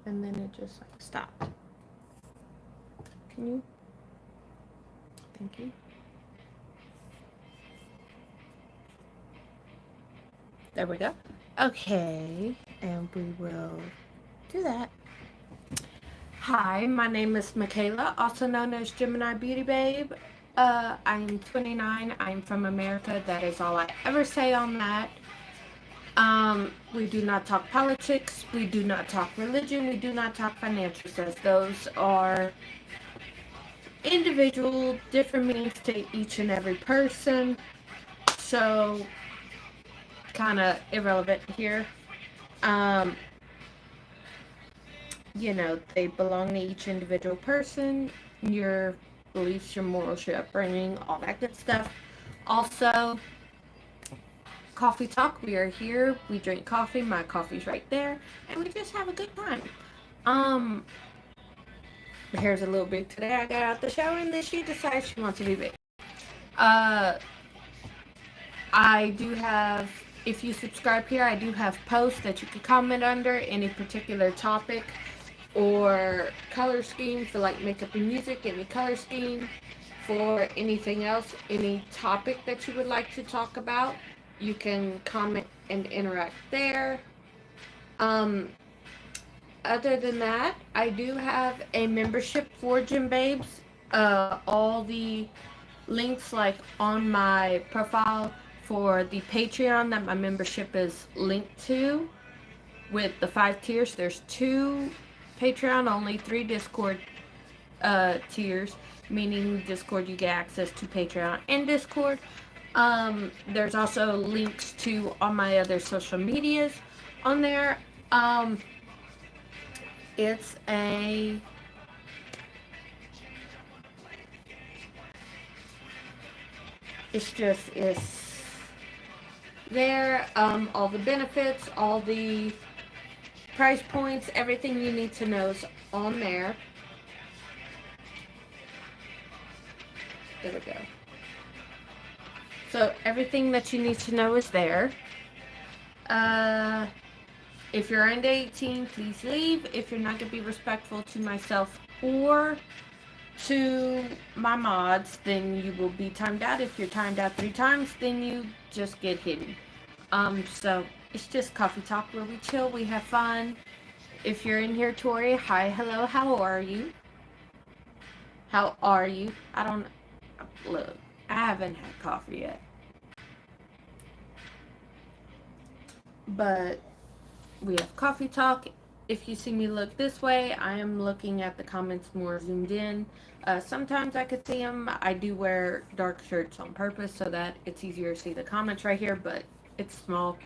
and then it just like stopped. Can you? Thank you. There we go. Okay, and we will do that. Hi, my name is Michaela, also known as Gemini Beauty Babe. I'm 29. I'm from America. That is all I ever say on that. We do not talk politics. We do not talk religion. We do not talk financial stuff. Those are individual, different meanings to each and every person. So, kind of irrelevant here. Um, they belong to each individual person, your beliefs, your morals, your upbringing, all that good stuff. Also, coffee talk. We are here. We drink coffee. My coffee's right there, and we just have a good time. Um, my hair's a little big today. I got out the shower, and then she decides she wants to be big. Uh, I do have. If you subscribe here, I do have posts that you can comment under any particular topic or color scheme for like makeup and music, any color scheme for anything else, any topic that you would like to talk about, you can comment and interact there. Um, Other than that, I do have a membership for Gym Babes. All the links like on my profile for the Patreon that my membership is linked to with the 5 tiers. There's 2 Patreon, only 3 Discord tiers, meaning Discord you get access to Patreon and Discord. There's also links to all my other social medias on there. It's a it's there. All the benefits, all the price points, everything you need to know is on there. There we go. So everything that you need to know is there. If you're under 18, please leave. If you're not going to be respectful to myself or to my mods, then you will be timed out. If you're timed out 3 times, then you just get hidden. So it's just coffee talk where we chill, we have fun. If you're in here, Tori, hi, hello, how are you? How are you? I don't look. I haven't had coffee yet, but we have coffee talk. If you see me look this way, I am looking at the comments more zoomed in. Sometimes I could see them. I do wear dark shirts on purpose so that it's easier to see the comments right here, but it's small,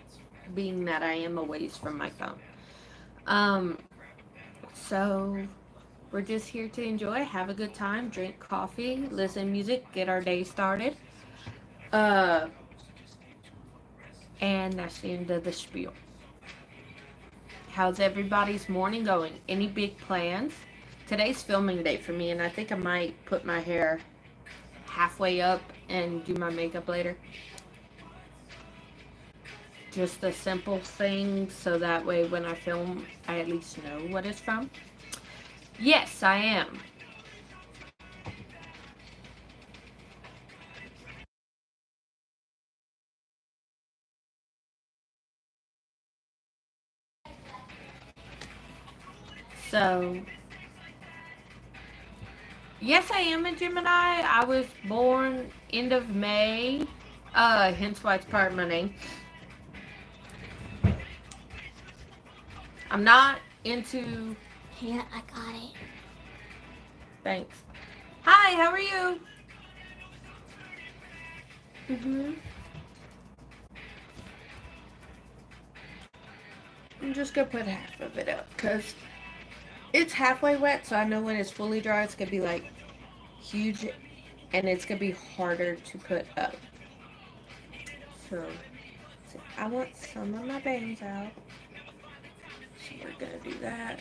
being that I am a ways from my phone. So we're just here to enjoy, have a good time, drink coffee, listen to music, get our day started. Uh, and that's the end of the spiel. How's everybody's morning going? Any big plans? Today's filming day for me, and I think I might put my hair halfway up and do my makeup later. Just a simple thing, so that way when I film, I at least know what it's from. Yes, I am. So, yes, I am a Gemini. I was born end of May, hence why it's part of my name. I'm not into. Yeah, I got it. Thanks. Hi, how are you? I'm just gonna put half of it up because it's halfway wet, so I know when it's fully dry, it's gonna be like huge, and it's gonna be harder to put up. So I want some of my bangs out, so we're gonna do that.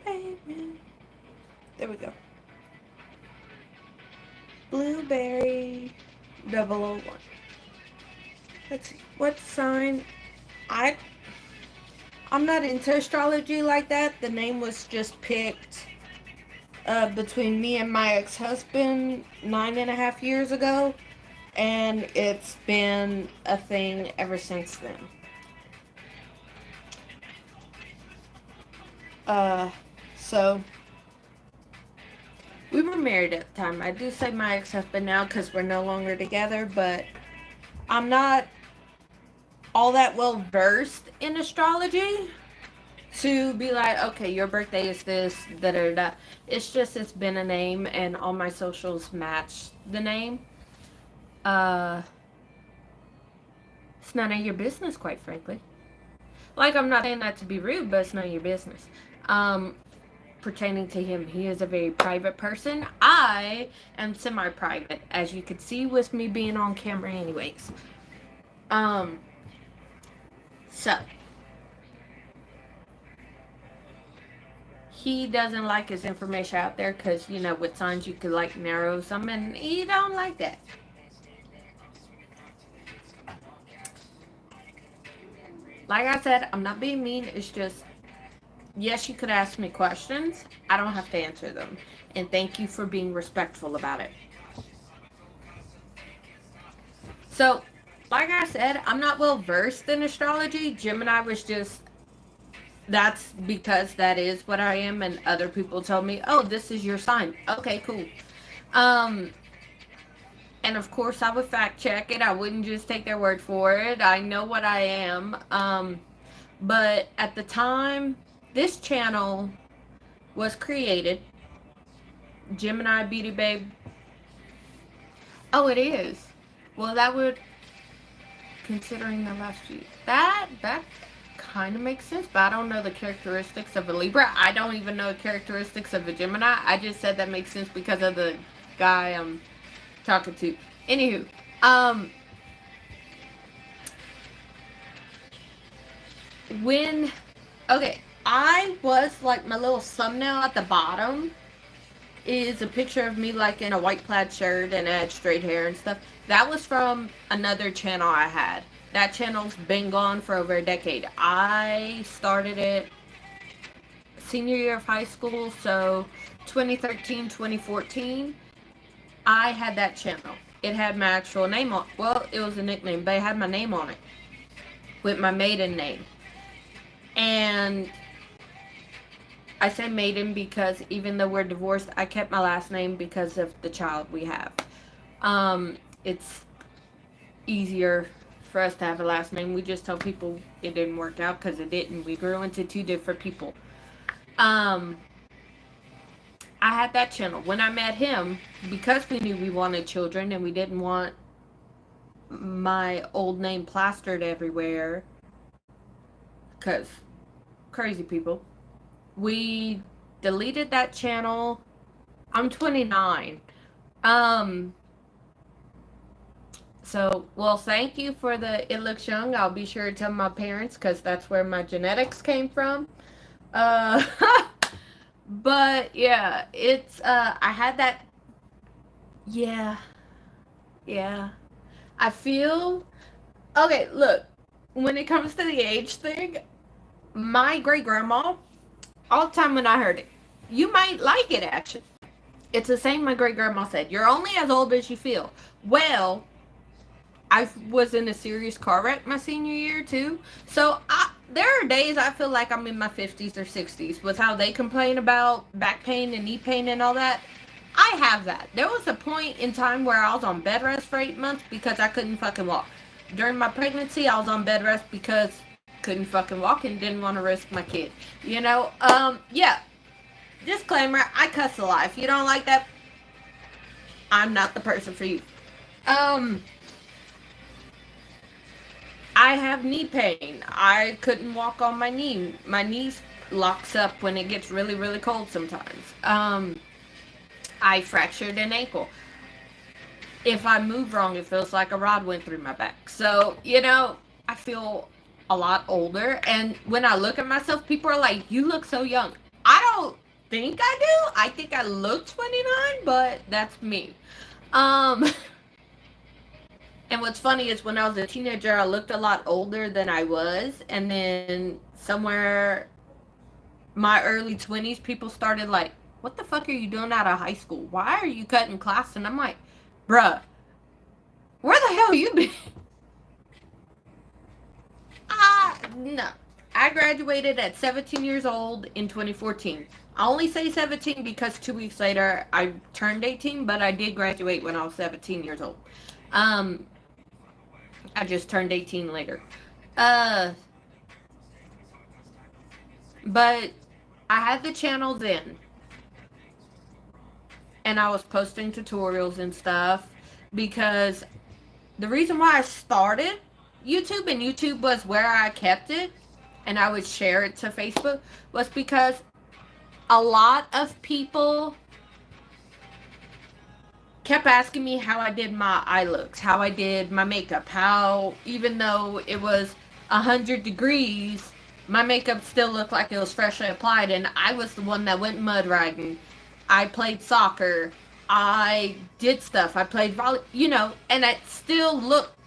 Baby. There we go. Blueberry 001. Let's see. What sign? I I'm not into astrology like that. The name was just picked between me and my ex-husband 9.5 years ago, and it's been a thing ever since then. Uh, so we were married at the time. I do say my ex-husband now because we're no longer together, but I'm not all that well versed in astrology to be like, okay, your birthday is this, da da da. It's just it's been a name, and all my socials match the name. Uh, it's none of your business, quite frankly. Like, I'm not saying that to be rude, but it's none of your business. Pertaining to him, he is a very private person. I am semi-private, as you could see with me being on camera, anyways. So he doesn't like his information out there because, you know, with signs you could like narrow some, and he don't like that. Like I said, I'm not being mean. It's just, yes, you could ask me questions. I don't have to answer them. And thank you for being respectful about it. So, like I said, I'm not well versed in astrology. Gemini was just, that's because that is what I am, and other people told me, oh, this is your sign. Okay, cool. And of course I would fact check it. I wouldn't just take their word for it. I know what I am. But at the time this channel was created, Gemini Beauty Babe. Oh, it is. Well, that would, considering the last few, that kind of makes sense, but I don't know the characteristics of a Libra. I don't even know the characteristics of a Gemini. I just said that makes sense because of the guy I'm talking to. Anywho, when, okay, I was like, my little thumbnail at the bottom is a picture of me like in a white plaid shirt and I had straight hair and stuff. That was from another channel I had. That channel's been gone for over a decade. I started it senior year of high school, so 2013, 2014, I had that channel. It had my actual name on, well, it was a nickname, but it had my name on it with my maiden name. And I say maiden because even though we're divorced, I kept my last name because of the child we have. It's easier for us to have a last name. We just tell people it didn't work out because it didn't. We grew into two different people. I had that channel. When I met him, because we knew we wanted children and we didn't want my old name plastered everywhere, because crazy people, we deleted that channel. I'm 29. So, well, thank you for the It Looks Young. I'll be sure to tell my parents because that's where my genetics came from. But yeah, it's, I had that, yeah, I feel, okay, look, when it comes to the age thing, my great-grandma, all the time when I heard it, you might like it, actually. It's the same my great-grandma said, you're only as old as you feel. Well, I was in a serious car wreck my senior year, too. So, there are days I feel like I'm in my 50s or 60s with how they complain about back pain and knee pain and all that. I have that. There was a point in time where I was on bed rest for 8 months because I couldn't fucking walk. During my pregnancy, I was on bed rest because couldn't fucking walk and didn't want to risk my kid. You know, yeah. Disclaimer, I cuss a lot. If you don't like that, I'm not the person for you. I have knee pain. I couldn't walk on my knee. My knee locks up when it gets really, really cold sometimes. I fractured an ankle. If I move wrong, it feels like a rod went through my back. So, you know, I feel a lot older. And when I look at myself, people are like, you look so young. I don't think I do. I think I look 29, but that's me. And what's funny is when I was a teenager, I looked a lot older than I was. And then somewhere my early 20s, people started like, what the fuck are you doing out of high school? Why are you cutting class? And I'm like, bruh, where the hell you been? No. I graduated at 17 years old in 2014. I only say 17 because 2 weeks later I turned 18, but I did graduate when I was 17 years old. Um, I just turned 18 later. Uh, but I had the channel then, and I was posting tutorials and stuff because the reason why I started YouTube, and YouTube was where I kept it, and I would share it to Facebook, was because a lot of people kept asking me how I did my eye looks, how I did my makeup, how even though it was 100 degrees, my makeup still looked like it was freshly applied, and I was the one that went mud riding. I played soccer. I did stuff. I played volley, and it still looked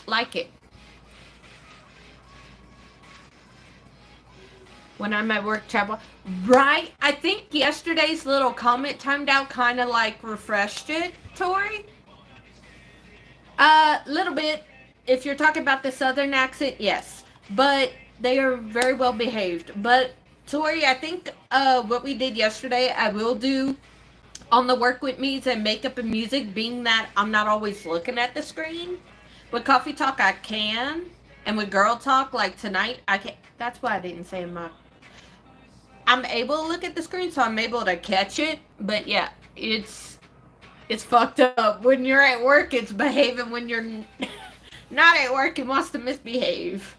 like it. When I'm at work, travel. Right? I think yesterday's little comment timed out kind of like refreshed it, Tori. Little bit. If you're talking about the southern accent, yes. But they are very well behaved. But Tori, I think what we did yesterday, I will do on the work with me's and makeup and music, being that I'm not always looking at the screen. With Coffee Talk, I can. And with Girl Talk, like tonight, I can't. That's why I didn't say I'm able to look at the screen, so I'm able to catch it. But yeah, it's fucked up. When you're at work, it's behaving. When you're not at work, it wants to misbehave.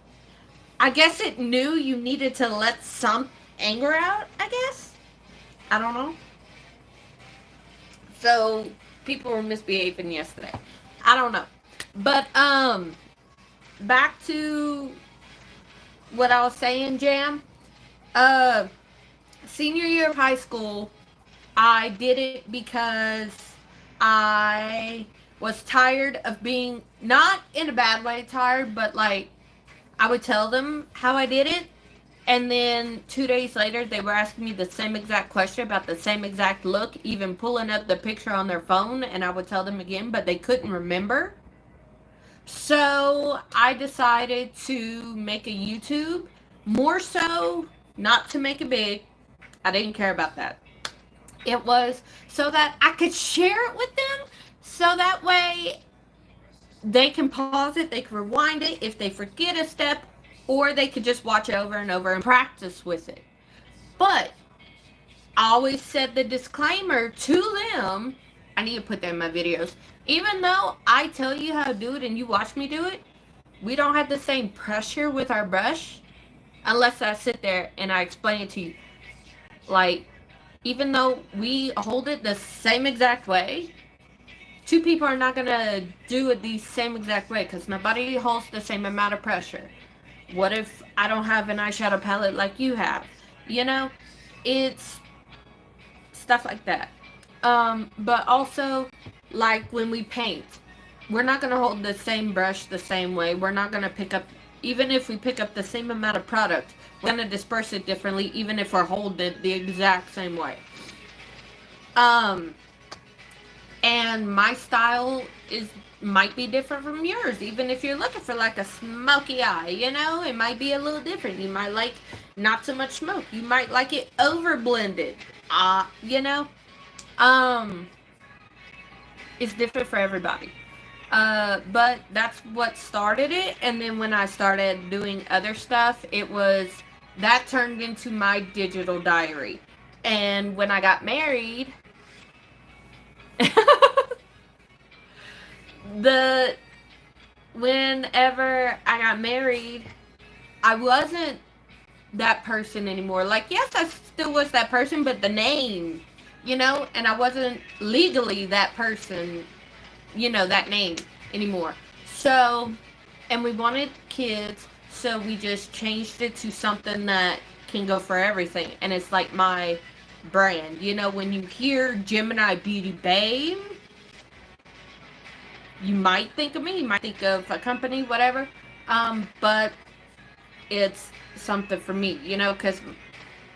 I guess it knew you needed to let some anger out, I guess. I don't know. So people were misbehaving yesterday. I don't know. But back to what I was saying, Jam. Senior year of high school, I did it because I was tired of being, not in a bad way tired, but like I would tell them how I did it, and then 2 days later they were asking me the same exact question about the same exact look, even pulling up the picture on their phone, and I would tell them again, but they couldn't remember. So I decided to make a YouTube, more so not to make it big. I didn't care about that. It was so that I could share it with them, so that way they can pause it, they can rewind it if they forget a step, or they could just watch it over and over and practice with it. But I always said the disclaimer to them. I need to put that in my videos. Even though I tell you how to do it and you watch me do it, we don't have the same pressure with our brush unless I sit there and I explain it to you. Like, even though we hold it the same exact way, two people are not going to do it the same exact way because nobody holds the same amount of pressure. What if I don't have an eyeshadow palette like you have? It's stuff like that. But also, like when we paint, we're not going to hold the same brush the same way. We're not going to pick up, even if we pick up the same amount of product, we're going to disperse it differently, even if we're holding it the exact same way. And my style might be different from yours. Even if you're looking for like a smoky eye, it might be a little different. You might like not so much smoke. You might like it over blended. It's different for everybody. But that's what started it. And then when I started doing other stuff, that turned into my digital diary. And when I got married, whenever I got married, I wasn't that person anymore. Like, yes, I still was that person, but the name, and I wasn't legally that person, that name anymore. So, and we wanted kids, so we just changed it to something that can go for everything. And it's like my brand. When you hear Gemini Beauty Babe, you might think of me, you might think of a company, whatever. But it's something for me, you know, because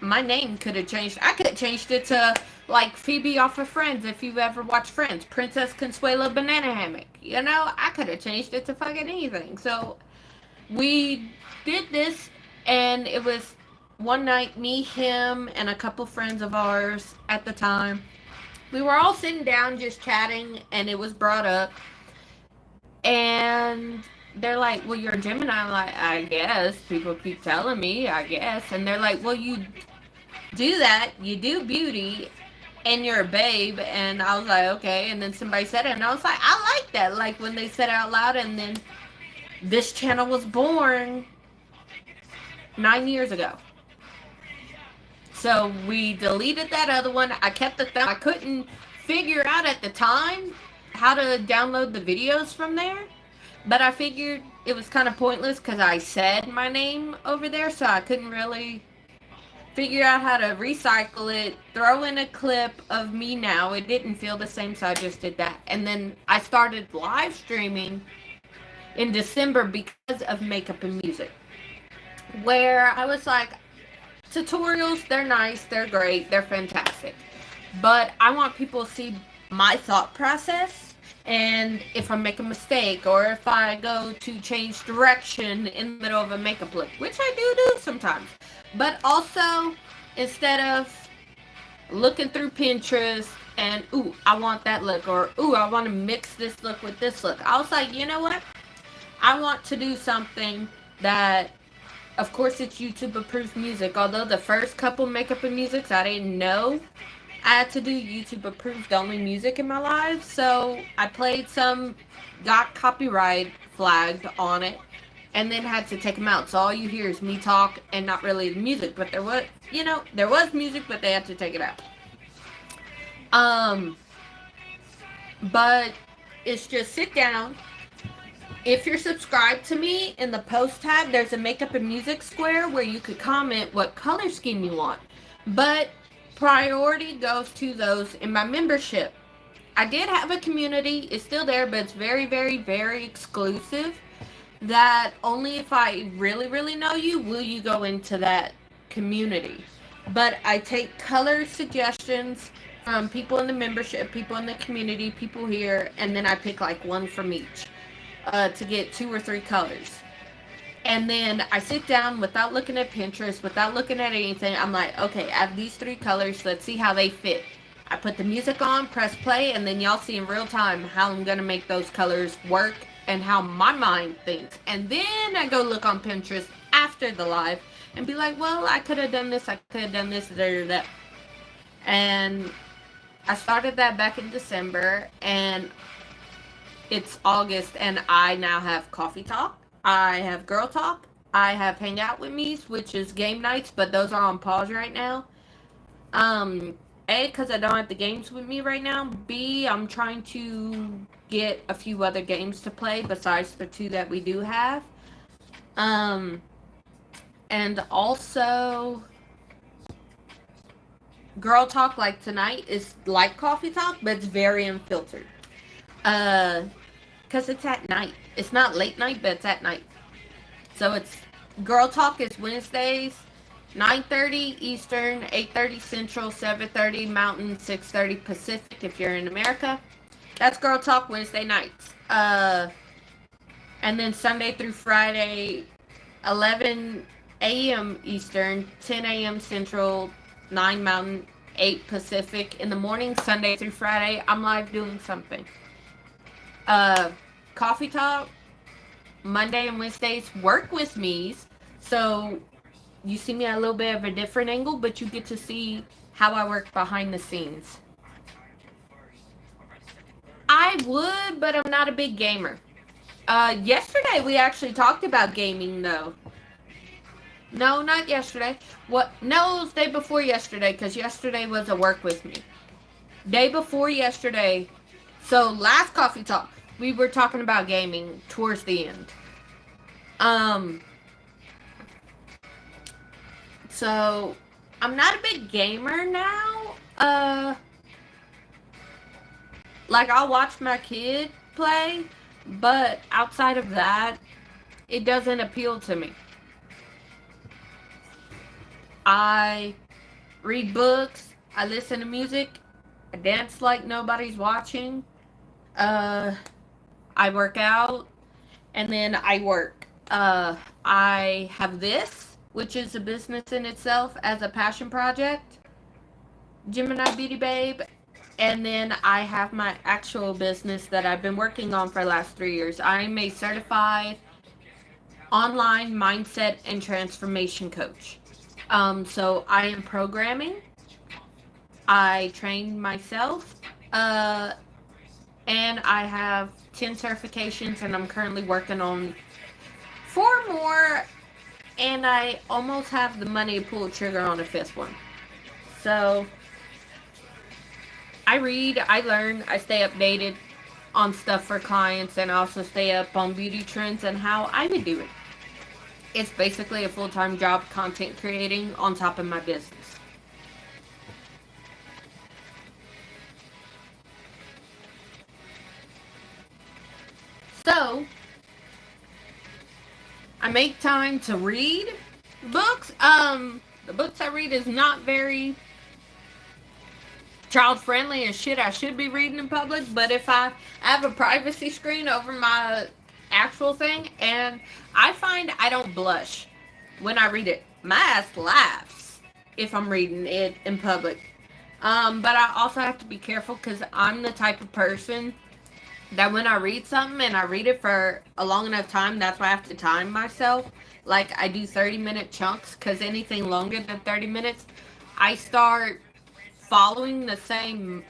my name could have changed. I could have changed it to like Phoebe off of Friends, if you've ever watched Friends, Princess Consuelo Banana Hammock. You know, I could have changed it to fucking anything. So we did this, and it was one night, me, him, and a couple friends of ours at the time. We were all sitting down just chatting, and it was brought up. And they're like, well, you're a Gemini. I'm like, I guess. People keep telling me, I guess. And they're like, well, you do that. You do beauty. And you're a babe. And I was like, okay. And then somebody said it. And I was like, I like that. Like when they said it out loud. And then this channel was born 9 years ago. So we deleted that other one. I kept the thumb. I couldn't figure out at the time how to download the videos from there. But I figured it was kind of pointless because I said my name over there. So I couldn't really figure out how to recycle it, throw in a clip of me now. It didn't feel the same, so I just did that. And then I started live streaming in December because of makeup and music. Where I was like, tutorials, they're nice, they're great, they're fantastic. But I want people to see my thought process, and if I make a mistake or if I go to change direction in the middle of a makeup look, which I do sometimes. But also, instead of looking through Pinterest and, ooh, I want that look, or ooh, I want to mix this look with this look, I was like, you know what? I want to do something that, of course, it's YouTube approved music. Although the first couple makeup and musics, I didn't know I had to do YouTube approved only music in my life. So I played some, got copyright flagged on it, and then had to take them out. So all you hear is me talk and not really the music. But there was, you know, there was music, but they had to take it out. But it's just sit down. If you're subscribed to me, in the post tab, there's a makeup and music square where you could comment what color scheme you want. But priority goes to those in my membership. I did have a community. It's still there, but it's very, very, very exclusive. That only if I really, really know you, will you go into that community. But I take color suggestions from people in the membership, people in the community, people here, and then I pick like one from each. To get 2 or 3 colors. And then I sit down without looking at Pinterest, without looking at anything. I'm like, okay, I have these 3 colors. Let's see how they fit. I put the music on, press play, and then y'all see in real time how I'm going to make those colors work and how my mind thinks. And then I go look on Pinterest after the live and be like, well, I could have done this, I could have done this, that. And I started that back in December, and it's August, and I now have Coffee Talk. I have Girl Talk. I have Hang Out With Me's, which is game nights, but those are on pause right now. A, because I don't have the games with me right now. B, I'm trying to get a few other games to play besides the 2 that we do have. And also, Girl Talk, like tonight, is like Coffee Talk, but it's very unfiltered. Because it's at night. It's not late night, but it's at night. So it's Girl Talk is Wednesdays, 9:30 Eastern, 8:30 Central, 7:30 Mountain, 6:30 Pacific if you're in America. That's Girl Talk Wednesday nights. And then Sunday through Friday, 11 a.m. Eastern, 10 a.m. Central, 9 Mountain, 8 Pacific. In the morning, Sunday through Friday, I'm live doing something. Coffee Talk, Monday and Wednesdays, Work With Me's. So you see me at a little bit of a different angle, but you get to see how I work behind the scenes. I would, but I'm not a big gamer. Yesterday we actually talked about gaming, though. No, not yesterday. What? No, it was the day before yesterday, because yesterday was a Work With Me. Day before yesterday. So, last Coffee Talk, we were talking about gaming towards the end. So, I'm not a big gamer now. Like, I'll watch my kid play, but outside of that, it doesn't appeal to me. I read books, I listen to music, I dance like nobody's watching, uh, I work out, and then I work. I have this, which is a business in itself as a passion project, Gemini Beauty Babe, and then I have my actual business that I've been working on for the last 3 years. I'm a certified online mindset and transformation coach. So I am programming. I train myself, uh, and I have 10 certifications, and I'm currently working on 4 more, and I almost have the money to pull the trigger on a 5th one. So I read, I learn, I stay updated on stuff for clients, and I also stay up on beauty trends and how I would do it. It's basically a full-time job, content creating on top of my business. So I make time to read books. The books I read is not very child friendly and shit I should be reading in public, but if I have a privacy screen over my actual thing, and I find I don't blush when I read it. My ass laughs if I'm reading it in public. But I also have to be careful because I'm the type of person that when I read something and I read it for a long enough time, that's why I have to time myself. Like I do 30-minute chunks because anything longer than 30 minutes, I start following the same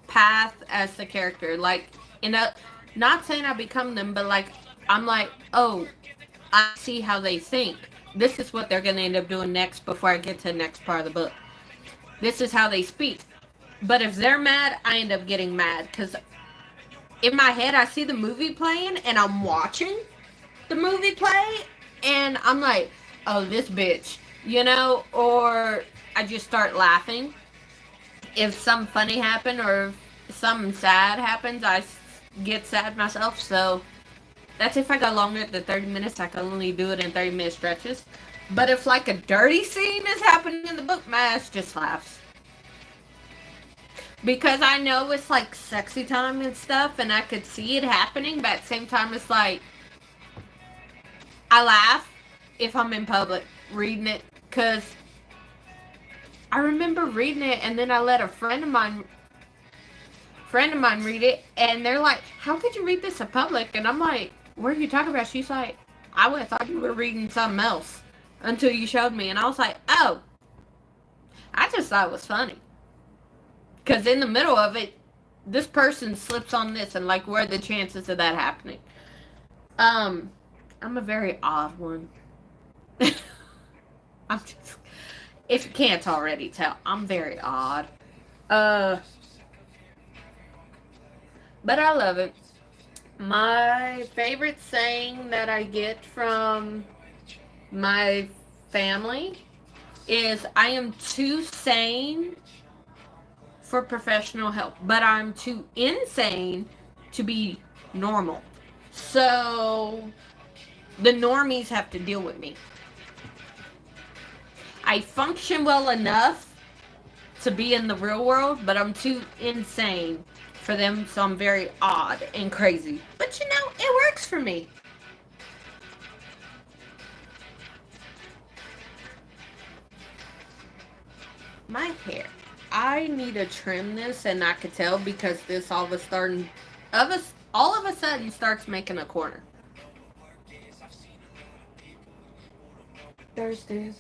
path as the character. Like, not saying I become them, but like, I'm like, oh, I see how they think. This is what they're going to end up doing next before I get to the next part of the book. This is how they speak. But if they're mad, I end up getting mad because in my head, I see the movie playing and I'm watching the movie play and I'm like, oh, this bitch, or I just start laughing. If something funny happened or if something sad happens, I get sad myself. So that's if I go longer than 30 minutes. I can only do it in 30-minute stretches. But if like a dirty scene is happening in the book, my ass just laughs. Because I know it's like sexy time and stuff and I could see it happening, but at the same time it's like I laugh if I'm in public reading it because I remember reading it and then I let a friend of mine read it and they're like, how could you read this in public? And I'm like, what are you talking about? She's like, I would have thought you were reading something else until you showed me. And I was like, oh, I just thought it was funny. Because in the middle of it, this person slips on this, and like, what are the chances of that happening? I'm a very odd one. I'm just, if you can't already tell, I'm very odd. But I love it. My favorite saying that I get from my family is, I am too sane for professional help, but I'm too insane to be normal. So the normies have to deal with me. I function well enough to be in the real world, but I'm too insane for them, so I'm very odd and crazy. But it works for me. My hair. I need to trim this, and I could tell because this all of a sudden starts making a corner. Thursdays.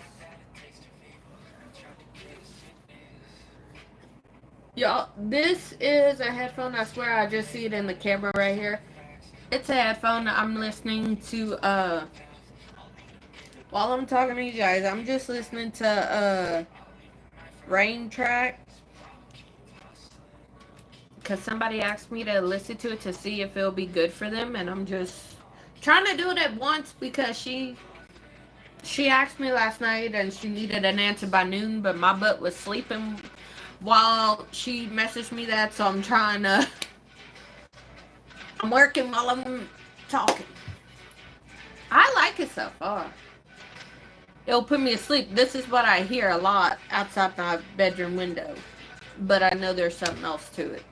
Y'all, this is a headphone. I swear I just see it in the camera right here. It's a headphone I'm listening to, while I'm talking to you guys, I'm just listening to, Rain Track. Because somebody asked me to listen to it to see if it'll be good for them. And I'm just trying to do it at once because she asked me last night and she needed an answer by noon. But my butt was sleeping while she messaged me that. So I'm trying to I'm working while I'm talking. I like it so far. It'll put me asleep. This is what I hear a lot outside my bedroom window. But I know there's something else to it.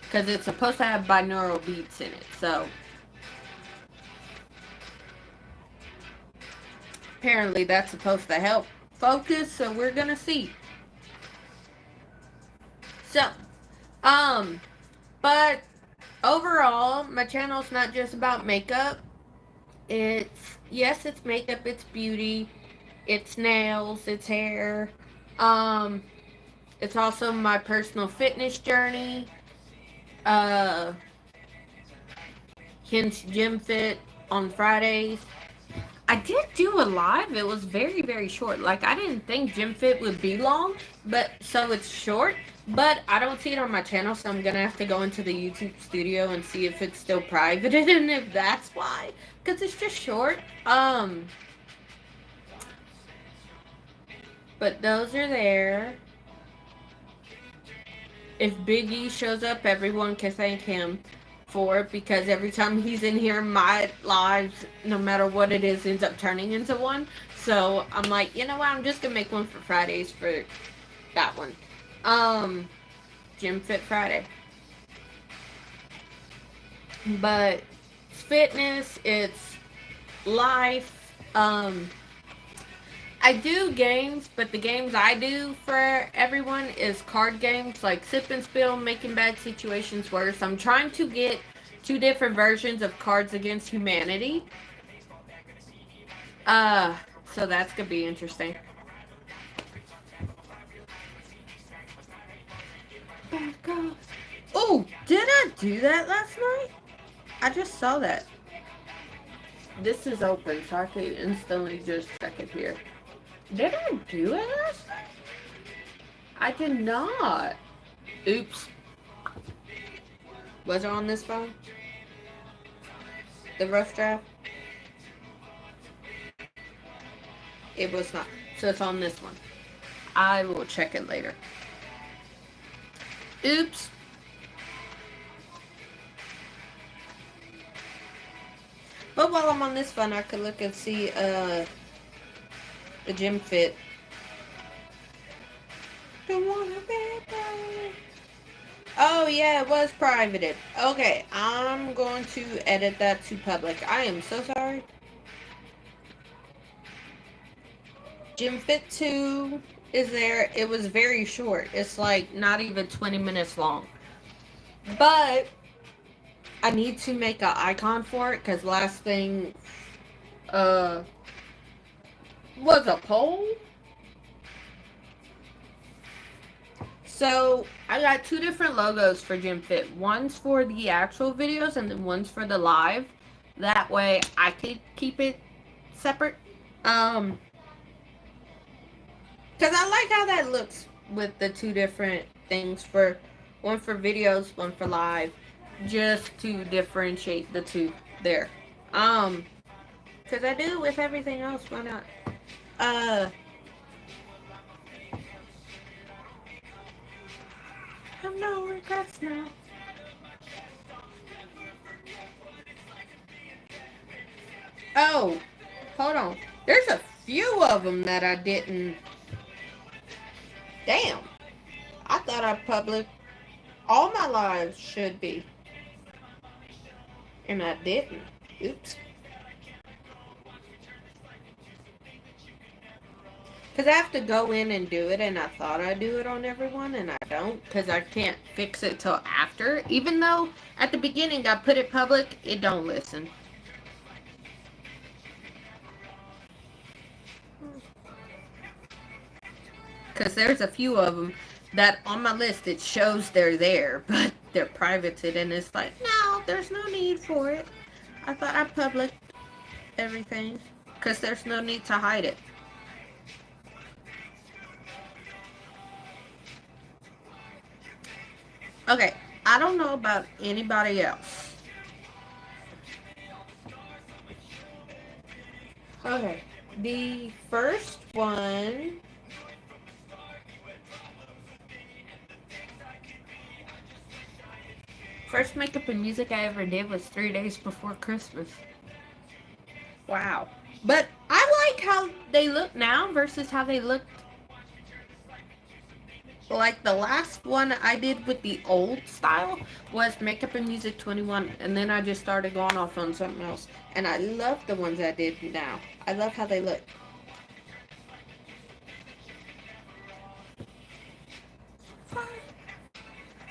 Because it's supposed to have binaural beats in it, so. Apparently that's supposed to help focus, so we're gonna see. So, but overall, my channel's not just about makeup. Yes, it's makeup, it's beauty, it's nails, it's hair. It's also my personal fitness journey. Hence Gym Fit on Fridays. I did do a live. It was very, very short. Like, I didn't think Gym Fit would be long, but so it's short. But I don't see it on my channel, so I'm gonna have to go into the YouTube studio and see if it's still private and if that's why. Because it's just short. But those are there. If Big E shows up, everyone can thank him for it, because every time he's in here, my lives, no matter what it is, ends up turning into one. So I'm like, you know what, I'm just gonna make one for Fridays for that one. Gym Fit Friday. But it's fitness, it's life. I do games, but the games I do for everyone is card games, like Sip and Spill, Making Bad Situations Worse. I'm trying to get 2 different versions of Cards Against Humanity. So that's gonna be interesting. Oh, did I do that last night? I just saw that. This is open, so I can instantly just check it here. Did I do it last night? I did not. Oops. Was it on this phone? The rough draft? It was not. So it's on this one. I will check it later. Oops. But while I'm on this phone, I could look and see the Gym Fit. Don't wanna be private. Oh yeah, it was privated. Okay, I'm going to edit that to public. I am so sorry. Gym Fit 2 is there. It was very short. It's like not even 20 minutes long. But I need to make an icon for it, because last thing was a poll. So I got 2 different logos for Gym Fit. One's for the actual videos and then one's for the live. That way I could keep it separate. Because I like how that looks with the 2 different things, for one for videos, one for live, just to differentiate the 2 there. Because I do with everything else, why not? I have no regrets now. Oh, hold on. There's a few of them that I didn't. Damn. I thought I published all my lives should be. And I didn't. Oops. Because I have to go in and do it, and I thought I'd do it on everyone, and I don't, because I can't fix it till after. Even though at the beginning I put it public, it don't listen. Because there's a few of them that on my list, it shows they're there, but they're privated, and it's like, no, there's no need for it. I thought I published everything, because there's no need to hide it. Okay, I don't know about anybody else. Okay, the first one First makeup and music I ever did was 3 days before Christmas. Wow. But I like how they look now versus how they looked. Like the last one I did with the old style was Makeup and Music 21, and then I just started going off on something else. And I love the ones I did now. I love how they look.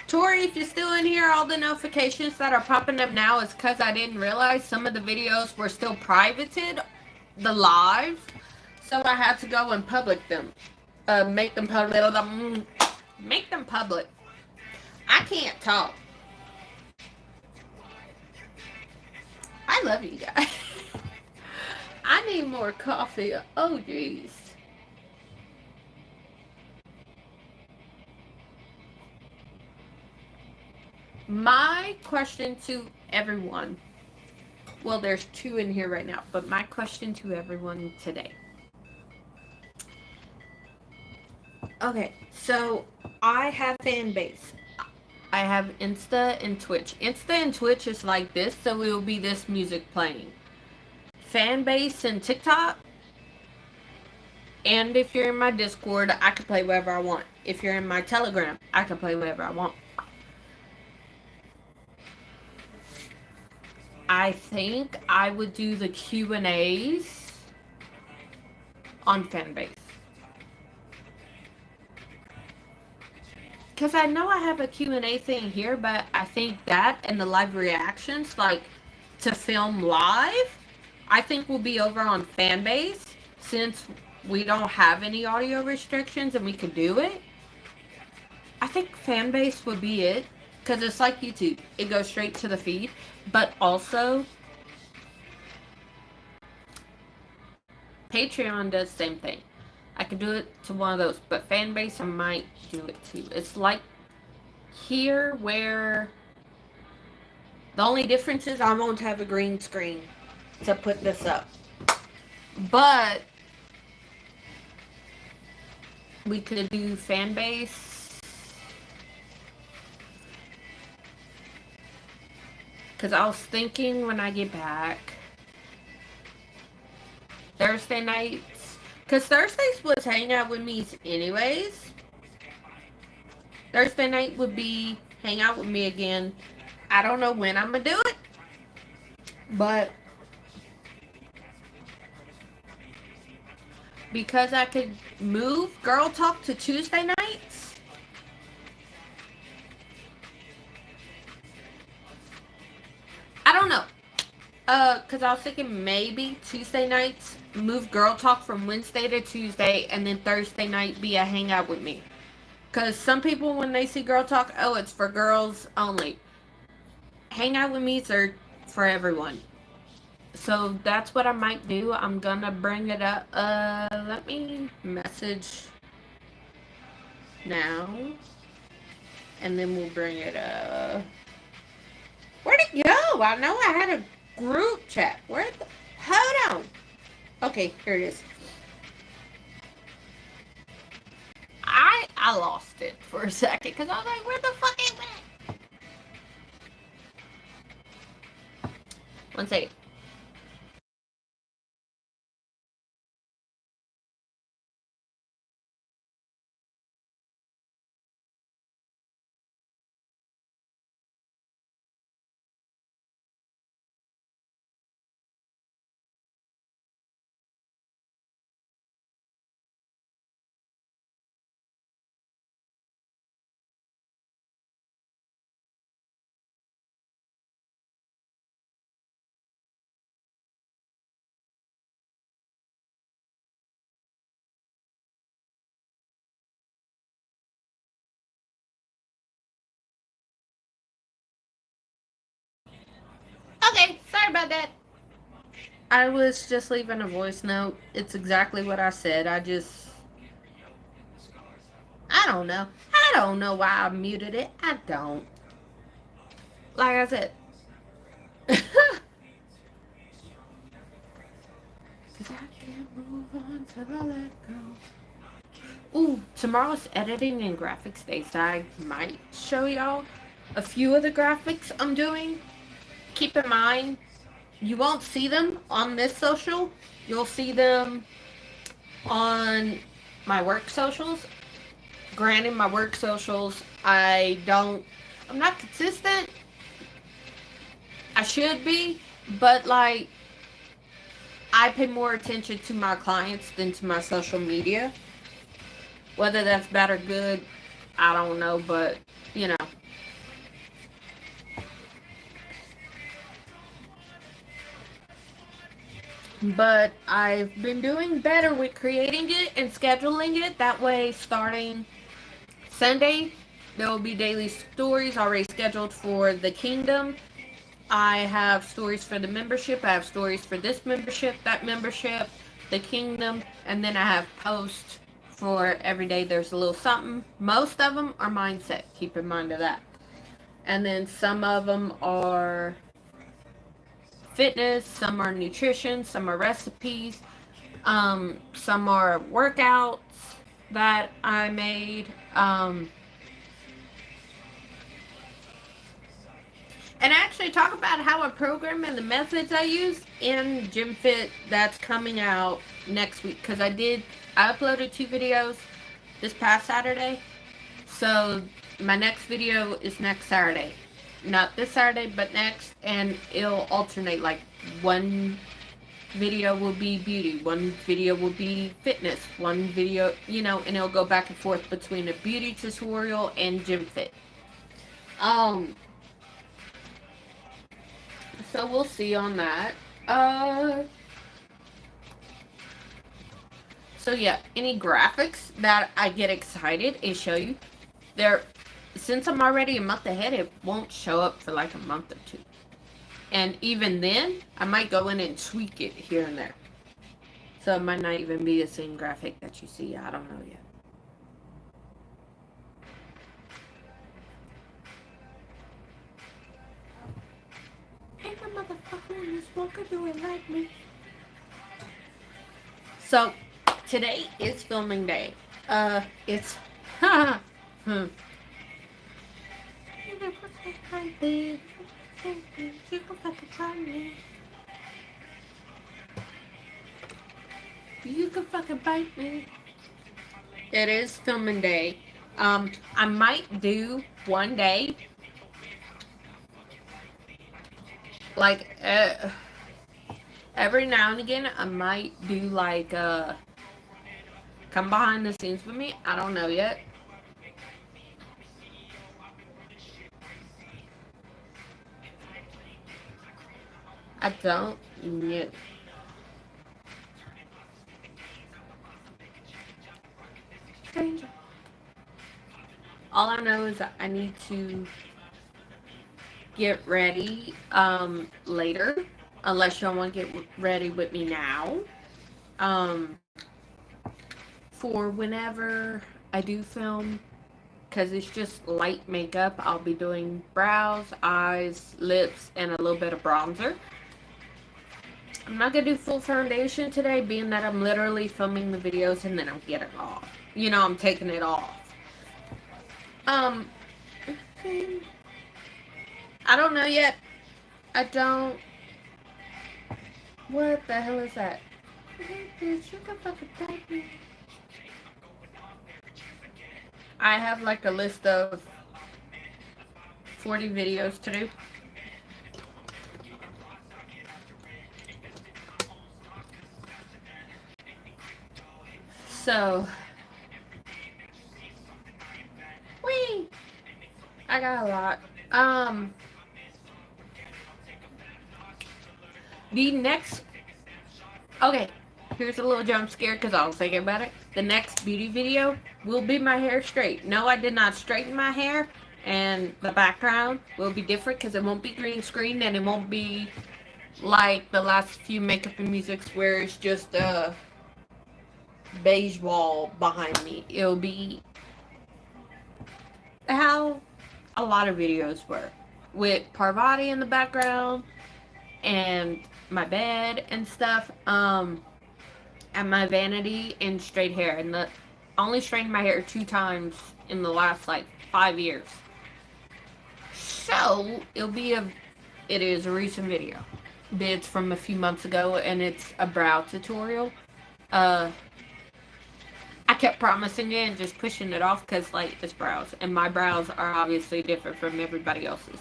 Tori, if you're still in here, all the notifications that are popping up now is because I didn't realize some of the videos were still privated, the live, so I had to go and public them. Make them public. Make them public. I can't talk. I love you guys. I need more coffee. Oh, jeez. My question to everyone. Well, there's 2 in here right now, but my question to everyone today. Okay, so I have fan base. I have Insta and Twitch. Insta and Twitch is like this, so it will be this music playing. Fan base and TikTok. And if you're in my Discord, I can play whatever I want. If you're in my Telegram, I can play whatever I want. I think I would do the Q&As on Fanbase. Because I know I have a Q&A thing here, but I think that and the live reactions, like to film live, I think will be over on Fanbase since we don't have any audio restrictions and we could do it. I think Fanbase would be it. Because it's like YouTube. It goes straight to the feed. But also, Patreon does the same thing. I could do it to one of those. But Fanbase, I might do it too. It's like here where the only difference is I won't have a green screen to put this up. But we could do Fanbase. Because I was thinking when I get back, Thursday nights, because Thursdays was hang out with me anyways. Thursday night would be hang out with me again. I don't know when I'm going to do it, but because I could move Girl Talk to Tuesday nights, I don't know. Because I was thinking maybe Tuesday nights, move Girl Talk from Wednesday to Tuesday, and then Thursday night be a hangout with me. Because some people, when they see Girl Talk, oh, it's for girls only. Hangout with me are for everyone. So that's what I might do. I'm gonna bring it up. Let me message now. And then we'll bring it up. Where'd it go? I know I had a group chat. Where the... Hold on. Okay, here it is. I lost it for a second because I was like, where the fuck is it? One second. Okay, sorry about that. I was just leaving a voice note. It's exactly what I said. I don't know. I don't know why I muted it. I don't. Like I said. Cause I can't move on till I let go. Ooh, tomorrow's editing and graphics day, so I might show y'all. a few of the graphics I'm doing. Keep in mind, you won't see them on this social. You'll see them on my work socials. Granted, my work socials, I'm not consistent. I should be, but like, I pay more attention to my clients than to my social media. Whether that's bad or good, I don't know, but you know. But I've been doing better with creating it and scheduling it. That way, starting Sunday, there will be daily stories already scheduled for the kingdom. I have stories for the membership. I have stories for this membership, that membership, the kingdom, and then I have posts for every day. There's a little something. Most of them are mindset. Keep in mind of that. And then some of them are fitness, some are nutrition, some are recipes, some are workouts that I made. And actually talk about how I program and the methods I use in GymFit. That's coming out next week because I uploaded 2 videos this past Saturday. So my next video is next Saturday. Not this Saturday, but next. And it'll alternate, like one video will be beauty, one video will be fitness, one video, and it'll go back and forth between a beauty tutorial and GymFit. So we'll see on that. So yeah, any graphics that I get excited and show you, since I'm already a month ahead, it won't show up for like a month or 2. And even then, I might go in and tweak it here and there. So it might not even be the same graphic that you see. I don't know yet. Ain't the motherfucker in this smoker doing like me. So, today is filming day. It's... You can fucking bite me. It is filming day. I might do one day, like, every now and again, I might do like, come behind the scenes with me. I don't know yet. I don't yet. Stranger. All I know is that I need to get ready later, unless y'all want to get ready with me now. For whenever I do film, because it's just light makeup, I'll be doing brows, eyes, lips, and a little bit of bronzer. I'm not going to do full foundation today, being that I'm literally filming the videos and then I'm getting off. I'm taking it off. I don't know yet. I don't... What the hell is that? I have like a list of 40 videos to do. So, whee! I got a lot. The next, okay, here's a little jump scare because I was thinking about it. The next beauty video will be my hair straight. No, I did not straighten my hair, and the background will be different because it won't be green screen and it won't be like the last few makeup and musics where it's just a beige wall behind me. It'll be how a lot of videos were, with Parvati in the background and my bed and stuff, and my vanity and straight hair. And I only straightened my hair 2 times in the last like 5 years. So it is a recent video. It's from a few months ago, and it's a brow tutorial. Uh, I kept promising it and just pushing it off because, like, it's brows, and my brows are obviously different from everybody else's.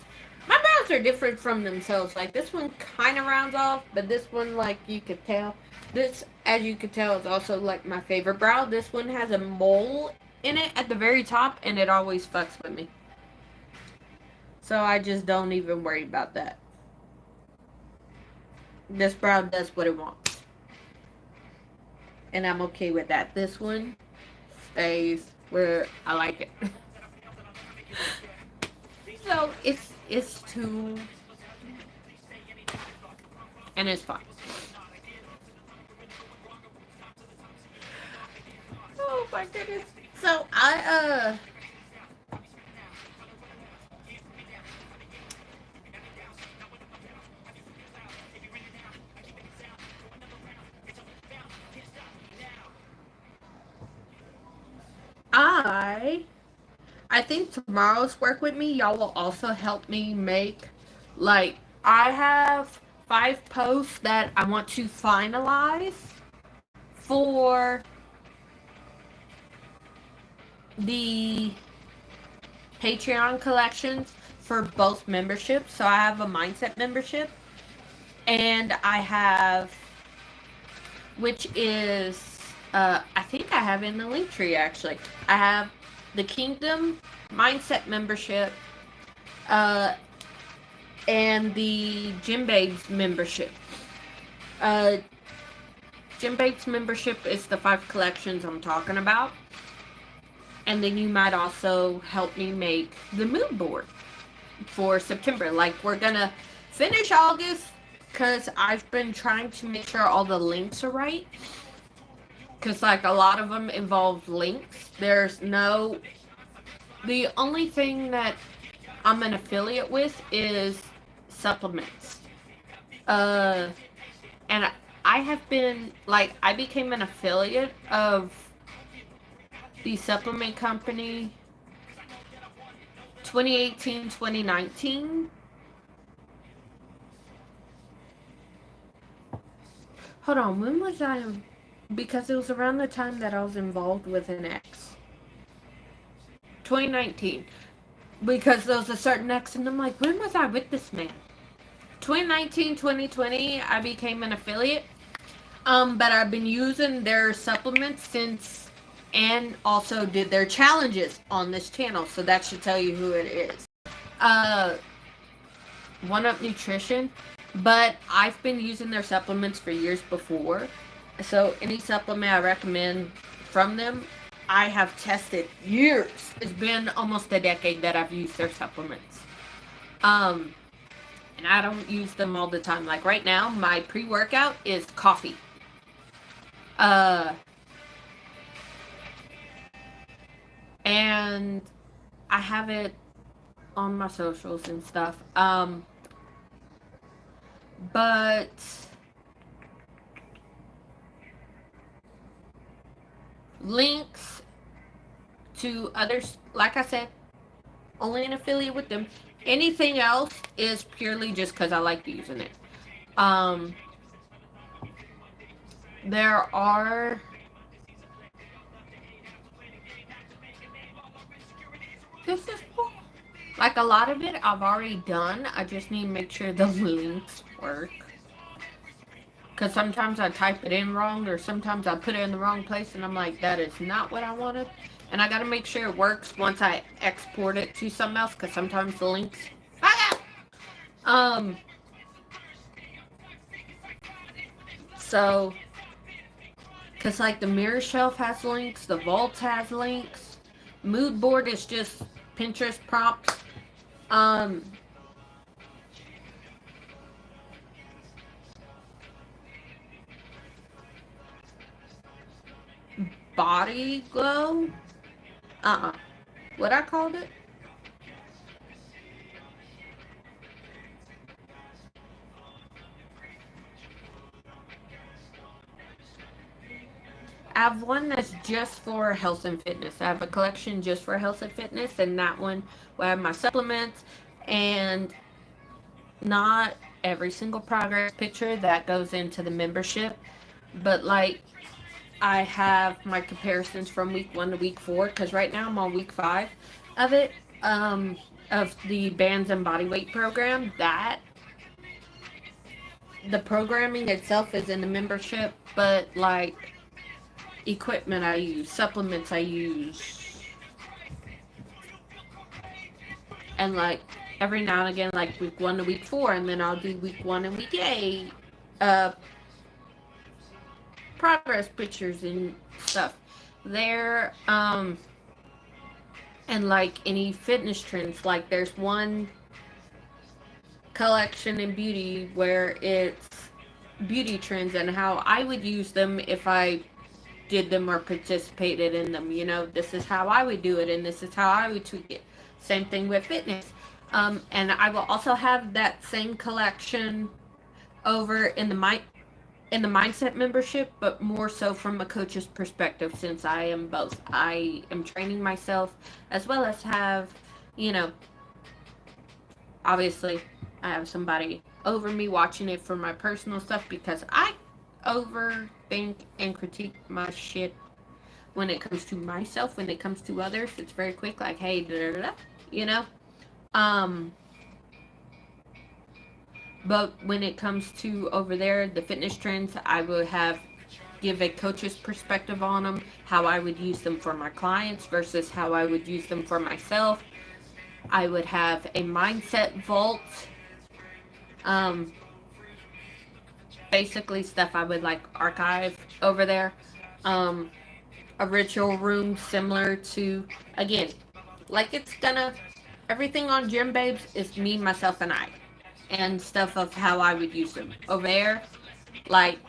My brows are different from themselves. Like, this one kind of rounds off, but this one, like, you could tell. This, as you could tell, is also, like, my favorite brow. This one has a mole in it at the very top, and it always fucks with me. So I just don't even worry about that. This brow does what it wants. And I'm okay with that. This one stays where I like it. So it's too, and it's fine. Oh my goodness. So I I think tomorrow's work with me, y'all will also help me make, like, I have 5 posts that I want to finalize for the Patreon collections for both memberships. So I have a Mindset membership, and I have, which is, I think I have in the link tree actually. I have the Kingdom Mindset membership, and the Gym Babes membership. Gym Babes membership is the 5 collections I'm talking about. And then you might also help me make the mood board for September. Like, we're gonna finish August because I've been trying to make sure all the links are right. Because, like, a lot of them involve links. The only thing that I'm an affiliate with is supplements. And I have been, like, I became an affiliate of the supplement company 2018, 2019. Hold on, when was I? Because it was around the time that I was involved with an ex. 2019. Because there was a certain ex, and I'm like, when was I with this man? 2019, 2020, I became an affiliate. But I've been using their supplements since, and also did their challenges on this channel, so that should tell you who it is. One Up Nutrition, but I've been using their supplements for years before, so any supplement I recommend from them, I have tested years. It's been almost a decade that I've used their supplements. And I don't use them all the time. Like right now, my pre-workout is coffee. And I have it on my socials and stuff. But links to others, like I said, only an affiliate with them. Anything else is purely just because I like using it. There are like a lot of it I've already done. I just need to make sure the links work. Because sometimes I type it in wrong, or sometimes I put it in the wrong place, and I'm like, that is not what I wanted. And I got to make sure it works once I export it to something else, because sometimes the links fuck out. So, because like the mirror shelf has links, the vault has links, mood board is just Pinterest prompts. Body glow. What I called it? I have one that's just for health and fitness. I have a collection just for health and fitness, and that one will have my supplements and not every single progress picture that goes into the membership, but like I have my comparisons from week 1 to week 4, because right now I'm on week 5 of it, of the bands and bodyweight program. That the programming itself is in the membership, but like equipment I use, supplements I use, and like every now and again, like week 1 to week 4, and then I'll do week 1 and week 8 progress pictures and stuff there. And like any fitness trends, like there's one collection in beauty where it's beauty trends and how I would use them if I did them or participated in them. You know, this is how I would do it, and this is how I would tweak it. Same thing with fitness. And I will also have that same collection over in the mindset membership, but more so from a coach's perspective, since I am both. I am training myself as well as have, you know, obviously I have somebody over me watching it for my personal stuff, because I overthink and critique my shit when it comes to myself. When it comes to others, it's very quick, like, hey, da, da, da, you know. But when it comes to over there, the fitness trends, I would give a coach's perspective on them, how I would use them for my clients versus how I would use them for myself. I would have a mindset vault, basically stuff I would like archive over there. A ritual room similar to, again, like everything on Gym Babes is me, myself, and I. And stuff of how I would use them. Over there, like,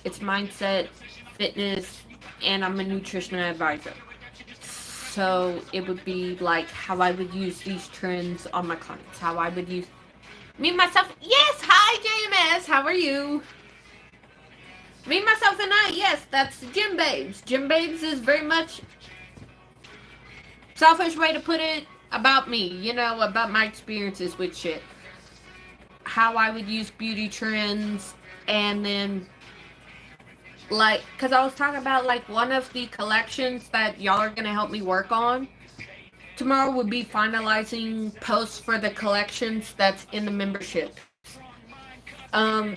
it's mindset, fitness, and I'm a nutrition advisor. So it would be like how I would use these trends on my clients. How I would use me, myself. Yes, hi JMS, how are you? Me, myself, and I. Yes, that's Gym Babes. Gym Babes is very much selfish way to put it, about me, you know, about my experiences with shit. How I would use beauty trends, and then, like, because I was talking about, like, one of the collections that y'all are going to help me work on. Tomorrow would be finalizing posts for the collections that's in the membership. I'm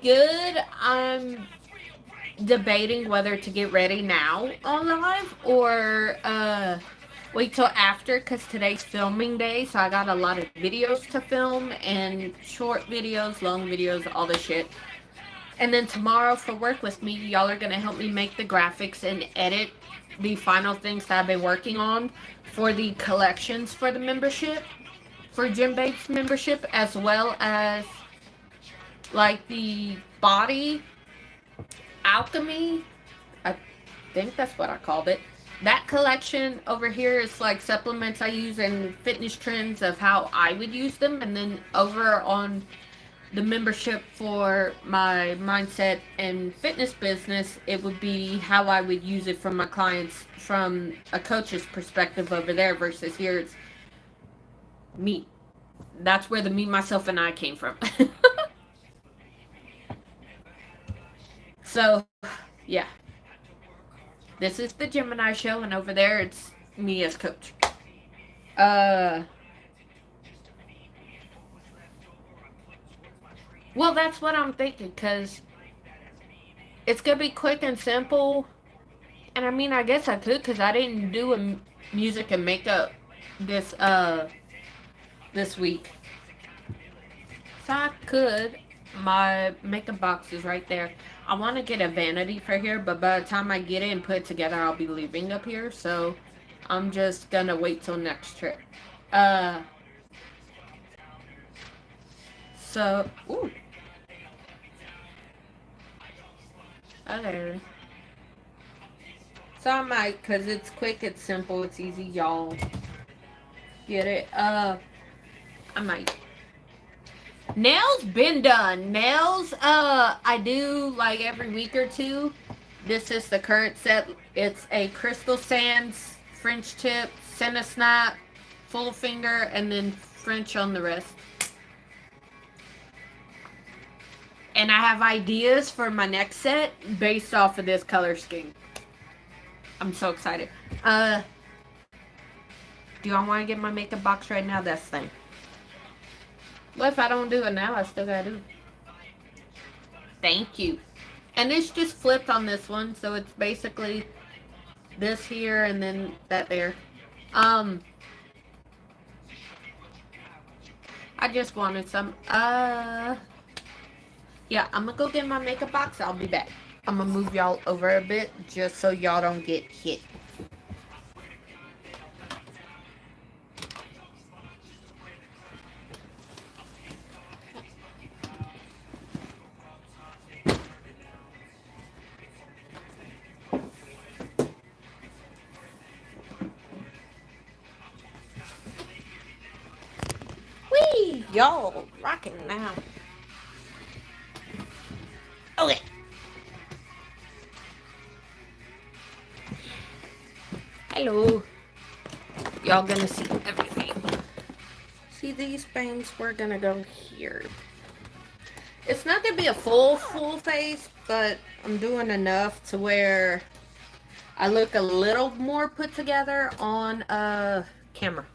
good. I'm debating whether to get ready now on live or, wait till after, because today's filming day, so I got a lot of videos to film, and short videos, long videos, all this shit. And then tomorrow for Work With Me, y'all are going to help me make the graphics and edit the final things that I've been working on for the collections for the membership, for Gym Babes membership, as well as, like, the body alchemy, I think that's what I called it. That collection over here is like supplements I use and fitness trends of how I would use them. And then over on the membership for my mindset and fitness business, it would be how I would use it from my clients from a coach's perspective over there, versus here it's me. That's where the me, myself, and I came from. So, yeah. This is the Gemini show, and over there it's me as coach. Well, that's what I'm thinking, because it's going to be quick and simple. And I mean, I guess I could, because I didn't do a music and makeup this week. So I could. My makeup box is right there. I want to get a vanity for here, but by the time I get it and put it together, I'll be leaving up here. So I'm just going to wait till next trip. So, ooh. Okay. So I might, because it's quick, it's simple, it's easy, y'all get it. I might. Nails been done. Nails, I do like every week or two. This is the current set. It's a Crystal Sands French tip Cinesnap full finger, and then French on the wrist. And I have ideas for my next set based off of this color scheme. I'm so excited. Do y'all want to get my makeup box right now? That's the thing. What if I don't do it now? I still gotta do it. Thank you. And it's just flipped on this one, so it's basically this here and then that there. I just wanted some. Yeah, I'm gonna go get my makeup box. I'll be back. I'm gonna move y'all over a bit just so y'all don't get hit. Whee! Y'all rocking now. Okay. Hello. Y'all gonna see everything. See these bangs? We're gonna go here. It's not gonna be a full face, but I'm doing enough to where I look a little more put together on camera.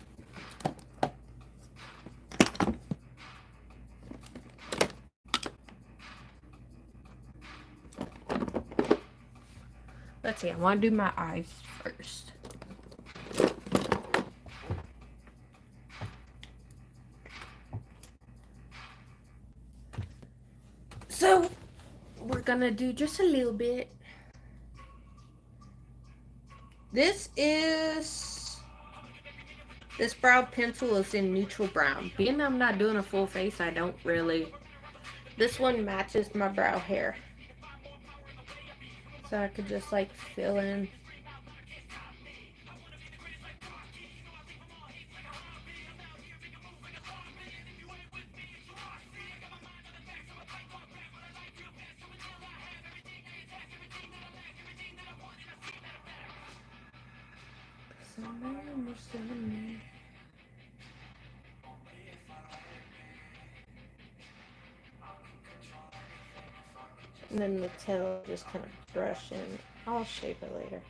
Let's see, I want to do my eyes first. So, we're gonna do just a little bit. This brow pencil is in neutral brown. Being I'm not doing a full face, I don't really. This one matches my brow hair. So I could just like fill in. And then the tail just kind of brush in. I'll shape it later.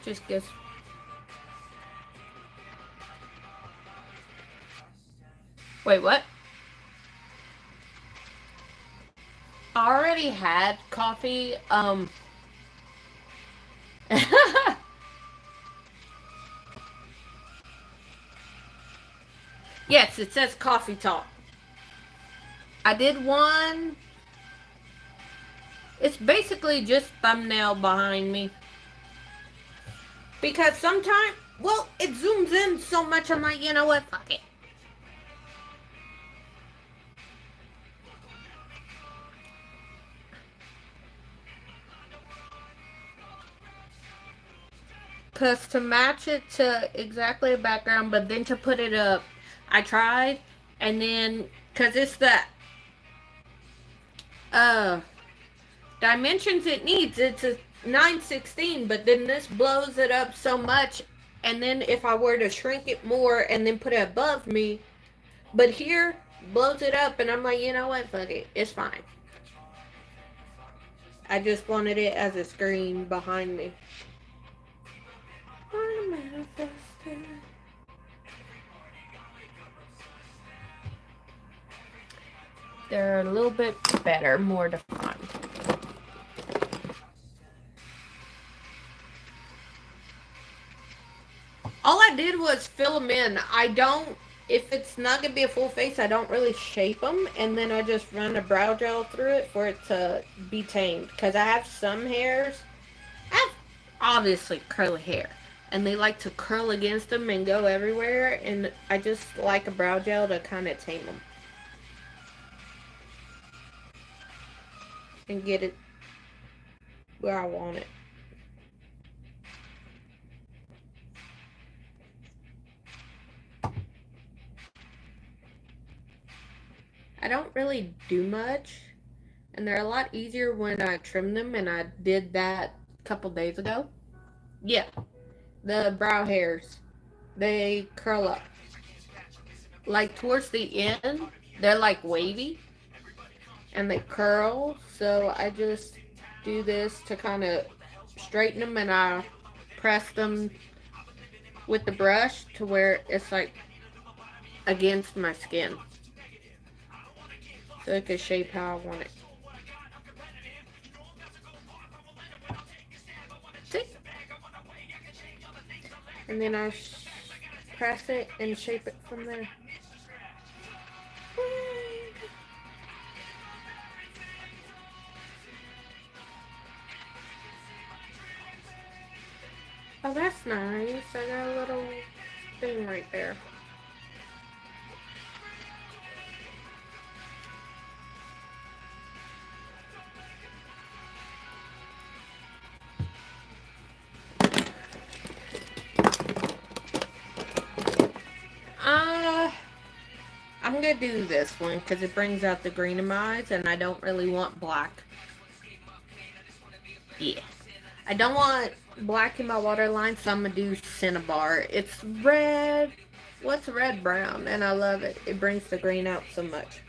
Just gives. Wait, what? I already had coffee. Yes, it says Coffee Talk. I did one. It's basically just thumbnail behind me. Because sometimes, well, it zooms in so much, I'm like, you know what, fuck it. Because to match it to exactly a background, but then to put it up, I tried, and then, because it's the dimensions it needs, it's a 9/16, but then this blows it up so much, and then if I were to shrink it more and then put it above me, but here, blows it up, and I'm like, you know what, fuck it, it's fine. I just wanted it as a screen behind me. They're a little bit better, more defined. All I did was fill them in. I don't, if it's not going to be a full face, I don't really shape them. And then I just run a brow gel through it for it to be tamed. Because I have some hairs. I have obviously curly hair. And they like to curl against them and go everywhere. And I just like a brow gel to kind of tame them. And get it where I want it. I don't really do much And they're a lot easier when I trim them, and I did that a couple days ago. Yeah, the brow hairs, they curl up. Like towards the end, they're like wavy and they curl. So I just do this to kind of straighten them, and I press them with the brush to where it's like against my skin. So it can shape how I want it. See? And then I press it and shape it from there. Oh, that's nice. I got a little thing right there. I'm gonna do this one because it brings out the green in my eyes, and I don't really want black. Yeah. I don't want black in my waterline, so I'm gonna do Cinnabar. It's red. What's red brown? And I love it. It brings the green out so much.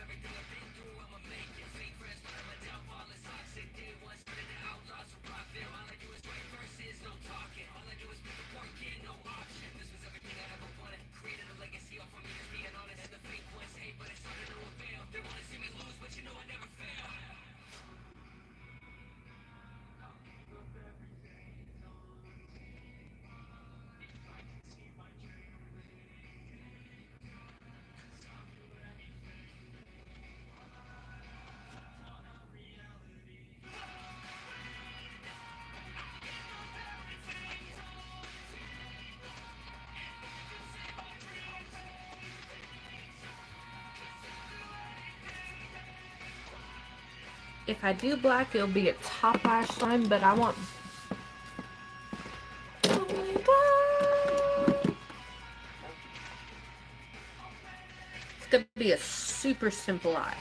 If I do black, it'll be a top lash line, but I want... Oh my god! It's gonna be a super simple eye.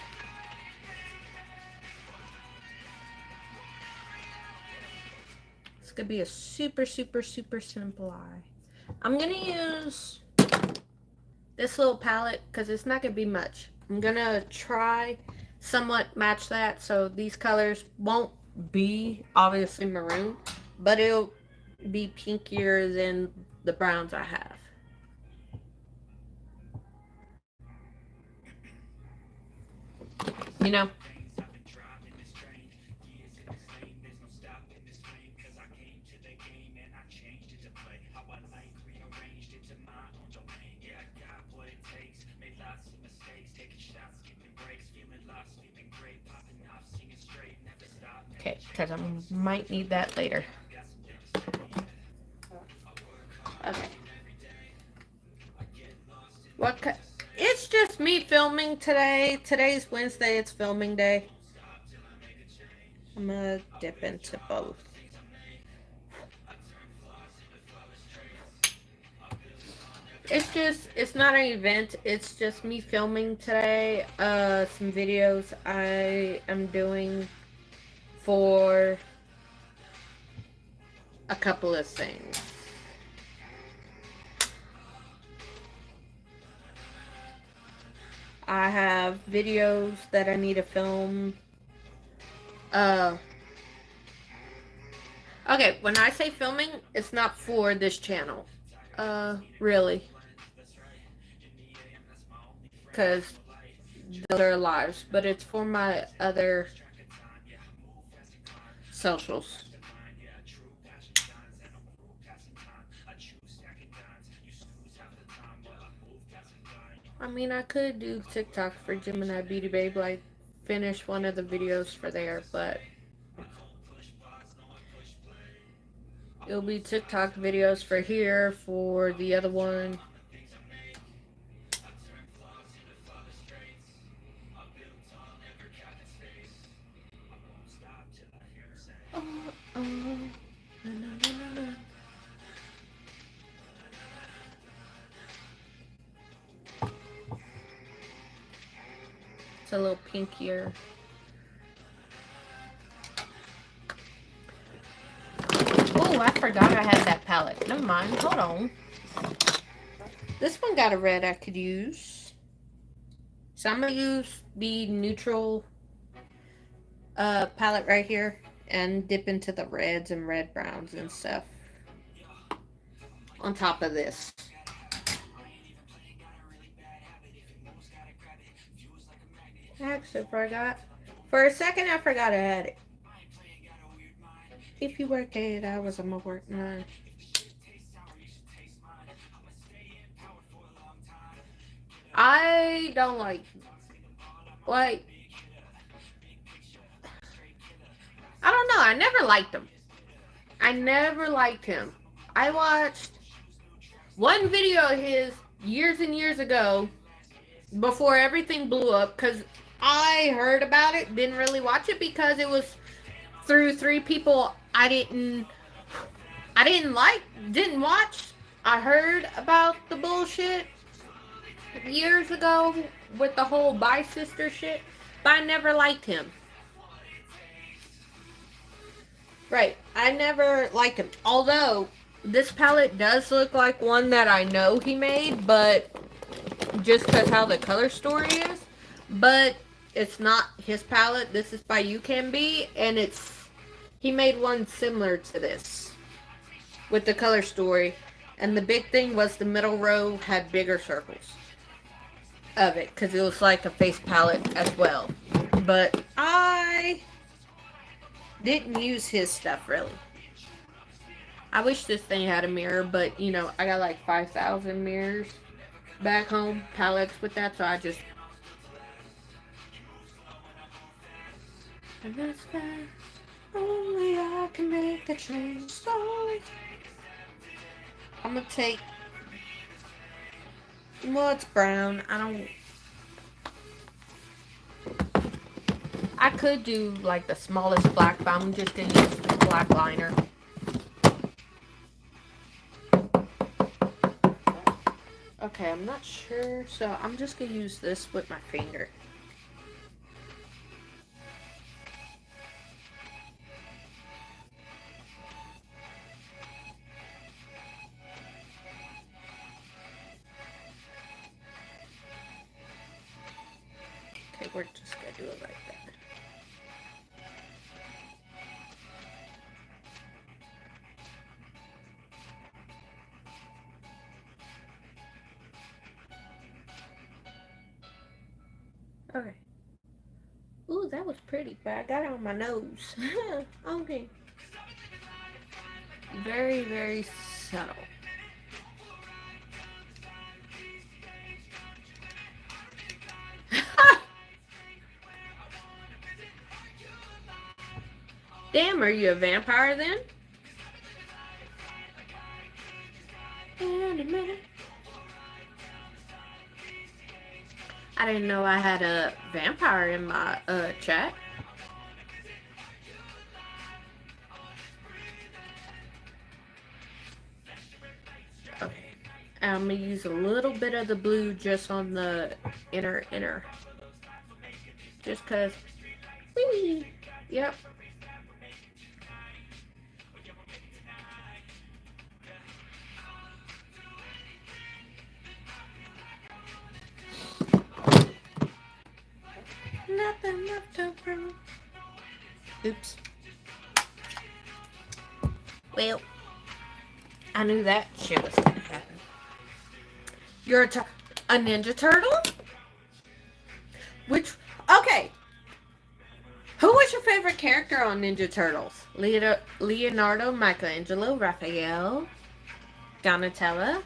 It's gonna be a super simple eye. I'm gonna use this little palette because it's not gonna be much. I'm gonna try somewhat match that, so these colors won't be obviously maroon, but it'll be pinkier than the browns I have. You know? Okay, because I might need that later. Okay. It's just me filming today. Today's Wednesday. It's filming day. I'm gonna dip into both. It's not an event. It's just me filming today. Some videos I am doing for a couple of things. I have videos that I need to film. Okay, when I say filming, it's not for this channel. Really. Because those are lives, but it's for my other socials. I mean, I could do TikTok for Gemini Beauty Babe, like finish one of the videos for there, but it'll be TikTok videos for here, for the other one. It's a little pinkier. Oh, I forgot I had that palette. Never mind. Hold on. This one got a red I could use. So I'm going to use the neutral palette right here and dip into the reds and red browns and stuff on top of this. Actually, forgot. For a second, I forgot I had it. If you work 8 hours, I'm gonna work 9. I don't like, I don't know. I never liked him. I watched one video of his years and years ago before everything blew up because I heard about it, didn't really watch it because it was through 3 people I didn't watch. I heard about the bullshit years ago with the whole bi-sister shit, but I never liked him. Right, I never liked him. Although, this palette does look like one that I know he made, but just because how the color story is. But it's not his palette. This is by UCANB, and he made one similar to this with the color story. And the big thing was the middle row had bigger circles of it because it was like a face palette as well. But I didn't use his stuff really. I wish this thing had a mirror, but you know, I got like 5,000 mirrors back home, palettes with that, so I just... And that's why only I can make a change. So I'm gonna take... Well, it's brown. I could do like the smallest black, but I'm just gonna use black liner. Okay, I'm not sure, so I'm just gonna use this with my finger. Okay, we're just gonna do it like that. Okay. Ooh, that was pretty, but I got it on my nose. Okay. Very, very subtle. Damn, are you a vampire then? In a minute. I didn't know I had a vampire in my chat. Okay. I'm gonna use a little bit of the blue just on the inner. Just cause. Whee! Yep. Nothing left over. Oops. Well, I knew that shit was gonna happen. You're a Ninja Turtle? Okay. Who was your favorite character on Ninja Turtles? Leonardo, Michelangelo, Raphael, Donatello,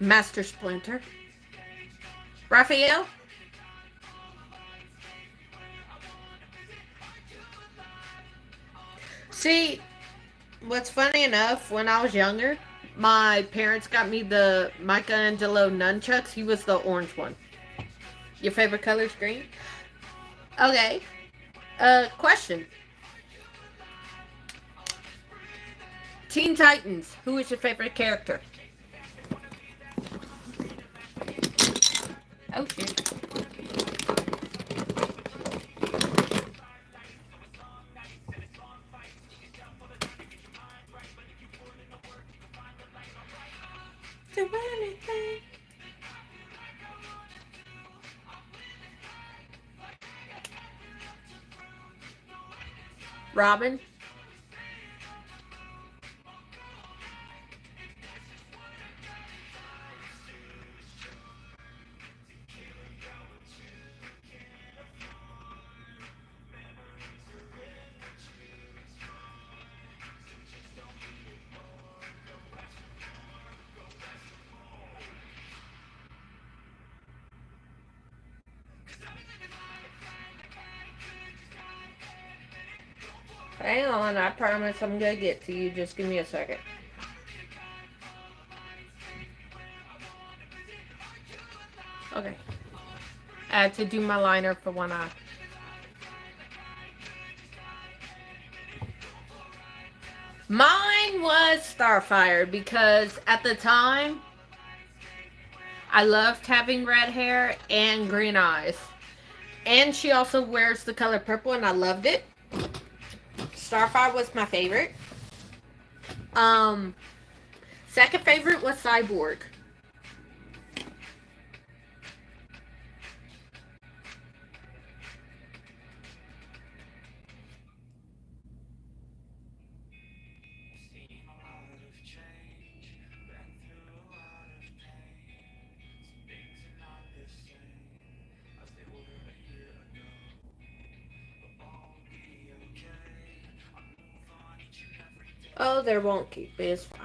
Master Splinter, Raphael? See, what's funny enough, when I was younger, my parents got me the Michelangelo nunchucks. He was the orange one. Your favorite color's green? Okay. Question. Teen Titans. Who is your favorite character? Oh shit. Robin. Hang on, I promise I'm gonna get to you. Just give me a second. Okay. I had to do my liner for one eye. Mine was Starfire because at the time, I loved having red hair and green eyes. And she also wears the color purple and I loved it. Starfire was my favorite. Second favorite was Cyborg. Oh, there won't keep. It's fine.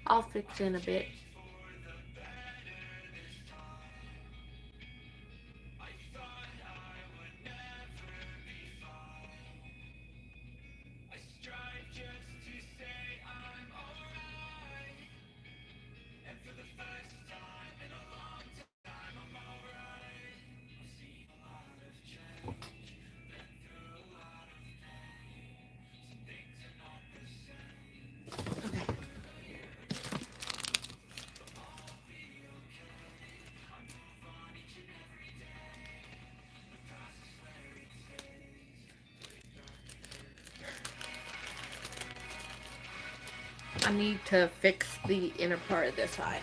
I'll fix in a bit. I need to fix the inner part of this eye.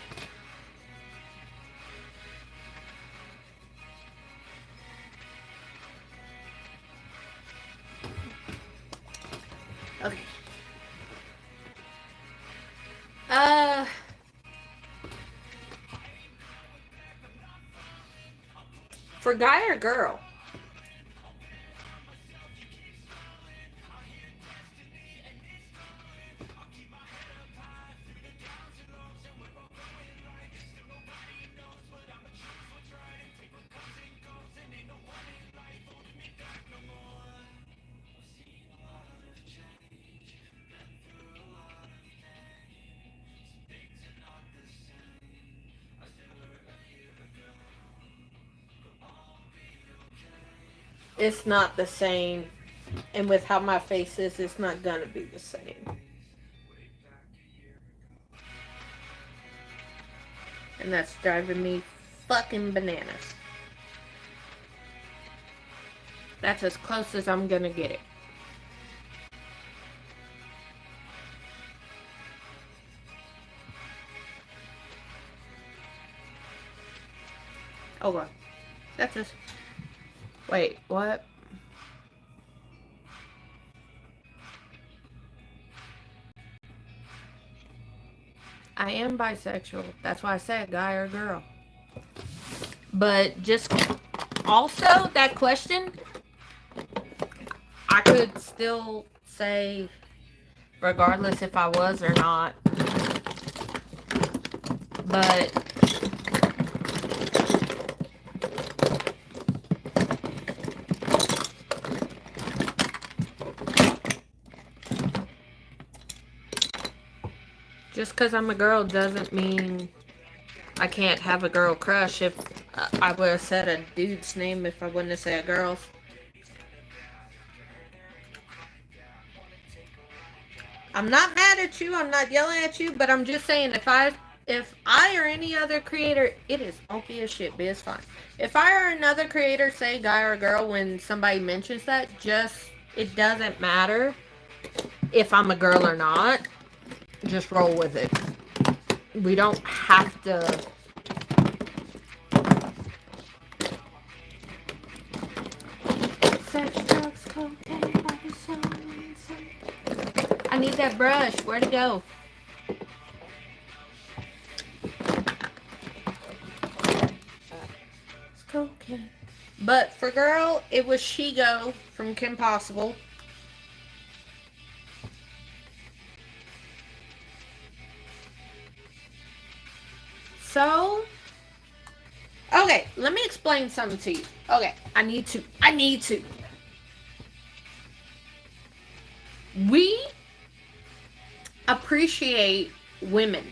Okay. For guy or girl? It's not the same. And with how my face is, it's not gonna be the same. And that's driving me fucking bananas. That's as close as I'm gonna get it. Oh well. That's just... Wait, what? I am bisexual. That's why I said guy or girl. But just also that question, I could still say regardless if I was or not. But just because I'm a girl doesn't mean I can't have a girl crush. If I would have said a dude's name if I wouldn't have said a girl's. I'm not mad at you. I'm not yelling at you. But I'm just saying if I or any other creator, it is funky as shit, but it's fine. If I or another creator say guy or girl when somebody mentions that, just, it doesn't matter if I'm a girl or not. Just roll with it. We don't have to sex, drugs, cocaine, body, soul, I need that brush. Where'd it go? It's cocaine. But for girl, it was Shigo from Kim Possible. So, okay, let me explain something to you. Okay, I need to. We appreciate women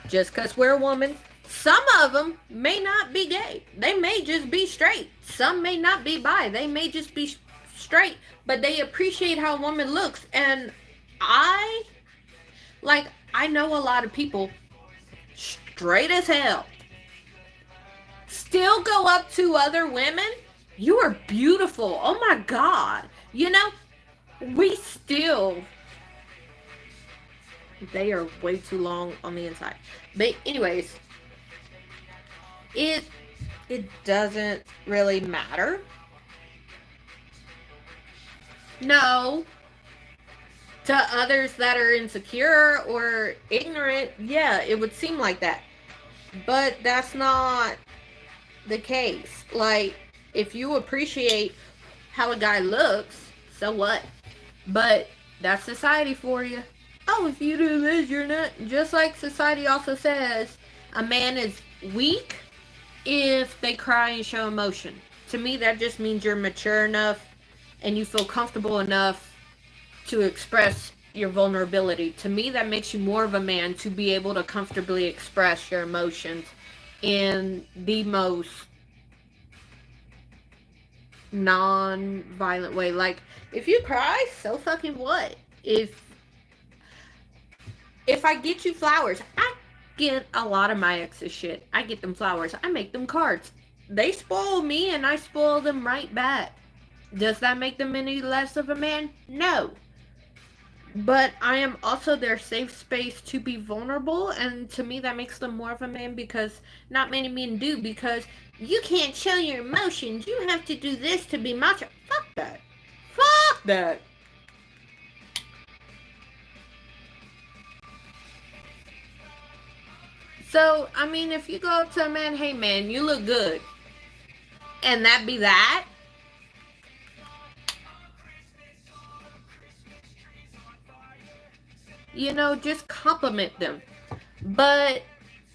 just because we're a woman. Some of them may not be gay. They may just be straight. Some may not be bi. They may just be straight. But they appreciate how a woman looks. And I know a lot of people straight as hell still go up to other women. You are beautiful. Oh my God. You know, we still... They are way too long on the inside. But anyways, it doesn't really matter. No. To others that are insecure or ignorant, yeah, it would seem like that. But that's not the case. Like, if you appreciate how a guy looks, so what? But that's society for you. Oh, if you do this, you're not. Just like society also says, a man is weak if they cry and show emotion. To me, that just means you're mature enough and you feel comfortable enough to express your vulnerability. To me, that makes you more of a man to be able to comfortably express your emotions in the most non-violent way. Like, if you cry, so fucking what? If I get you flowers, I get a lot of my ex's shit. I get them flowers. I make them cards. They spoil me and I spoil them right back. Does that make them any less of a man? No. But I am also their safe space to be vulnerable, and to me that makes them more of a man, because not many men do, because you can't show your emotions. You have to do this to be macho. Fuck that. Fuck that. So, I mean, if you go up to a man, hey man, you look good, and that be that, you know, just compliment them. But,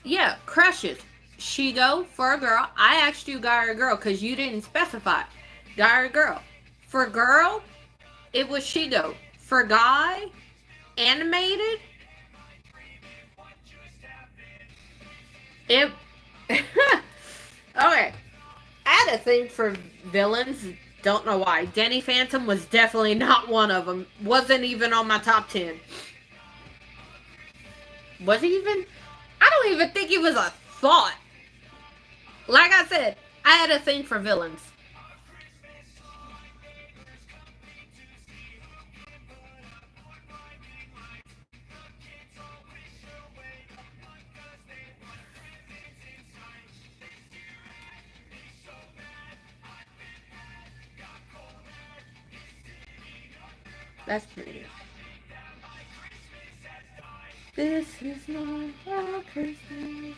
yeah, crushes. Shigo for a girl. I asked you guy or girl because you didn't specify. Guy or girl. For girl, it was Shigo. For guy, animated, it... Okay. I had a thing for villains. Don't know why. Danny Phantom was definitely not one of them. Wasn't even on my top 10. Was he even? I don't even think he was a thought. Like I said, I had a thing for villains. That's pretty. This is not a Christmas.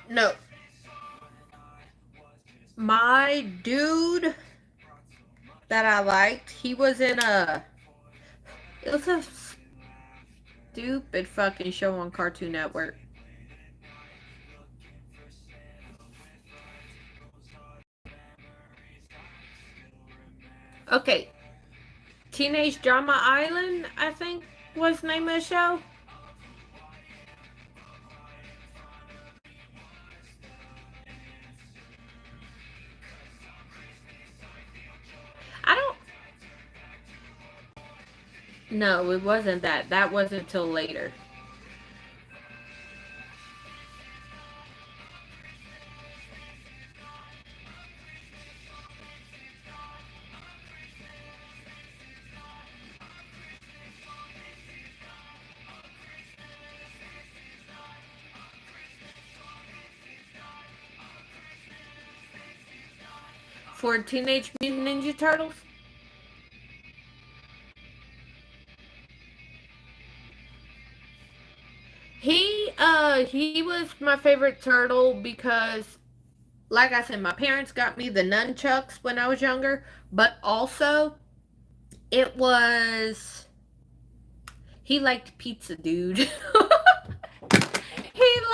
No. My dude that I liked, he was in a... It was a stupid fucking show on Cartoon Network. Okay. Teenage Drama Island, I think was the name of the show. I don't... No, it wasn't that. That wasn't until later. for Teenage Mutant Ninja Turtles? He was my favorite turtle because, like I said, my parents got me the nunchucks when I was younger, but also it was he liked pizza, dude. He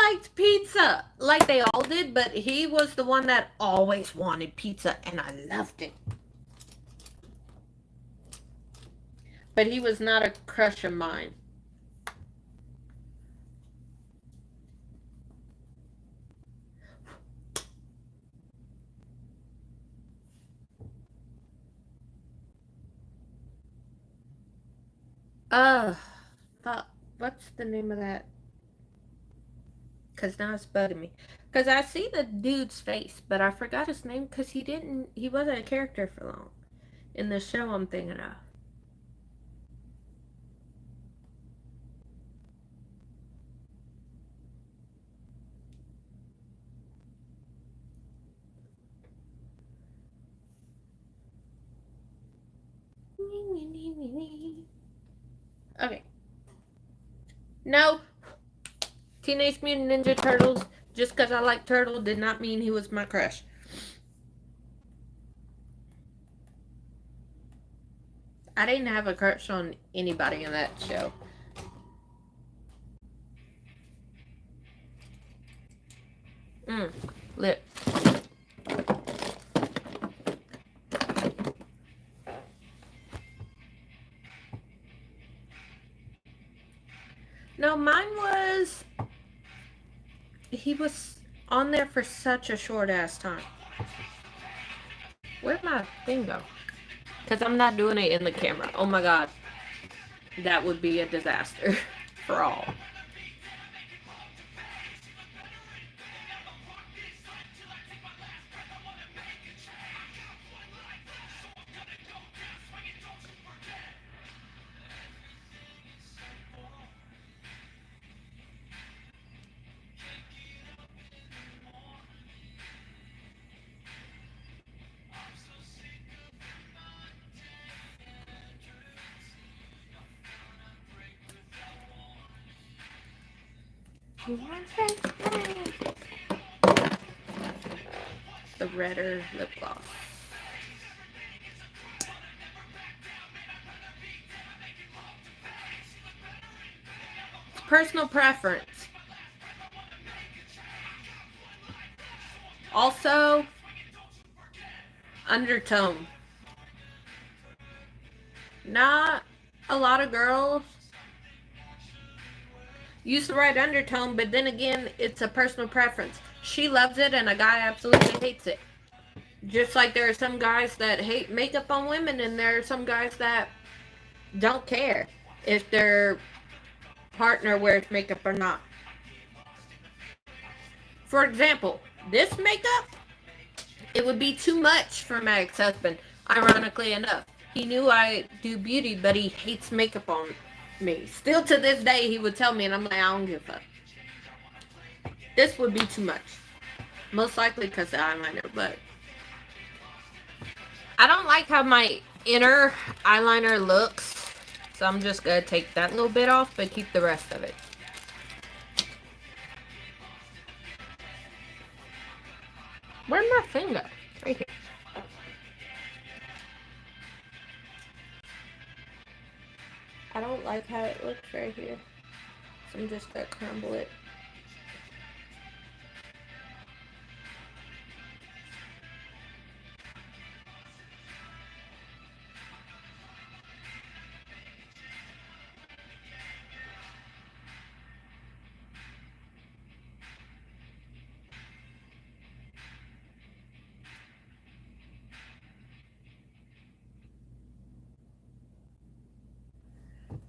liked pizza like they all did, but he was the one that always wanted pizza, and I loved it. But he was not a crush of mine. Uh, what's the name of that? Because now it's bugging me. Because I see the dude's face, but I forgot his name because he wasn't a character for long in the show I'm thinking of. Okay. No. Teenage Mutant Ninja Turtles, just because I like Turtle did not mean he was my crush. I didn't have a crush on anybody in that show. Lip. No, mine was... He was on there for such a short ass time. Where'd my thing go? Because I'm not doing it in the camera. Oh my god. That would be a disaster for all. The redder lip gloss. It's personal preference. Also, undertone. Not a lot of girls use the right undertone, but then again, it's a personal preference. She loves it, and a guy absolutely hates it. Just like there are some guys that hate makeup on women, and there are some guys that don't care if their partner wears makeup or not. For example, this makeup, it would be too much for my ex-husband, ironically enough. He knew I do beauty, but he hates makeup on me. Still to this day, he would tell me, and I'm like, I don't give a fuck. This would be too much. Most likely because of eyeliner, but I don't like how my inner eyeliner looks, so I'm just going to take that little bit off, but keep the rest of it. Where'd my finger? Right here. I don't like how it looks right here, so I'm just going to crumble it.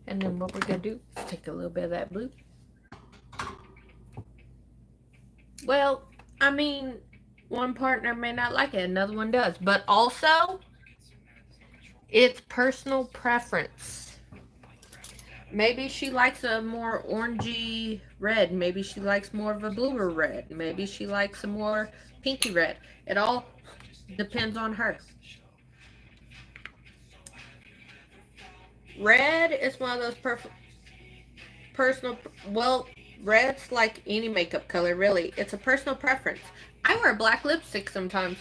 And then what we're going to do is take a little bit of that blue. Well, I mean, one partner may not like it, another one does. But also, it's personal preference. Maybe she likes a more orangey red. Maybe she likes more of a bluer red. Maybe she likes a more pinky red. It all Depends on her. Red is one of those personal, well, red's like any makeup color, really. It's a personal preference. I wear black lipstick sometimes.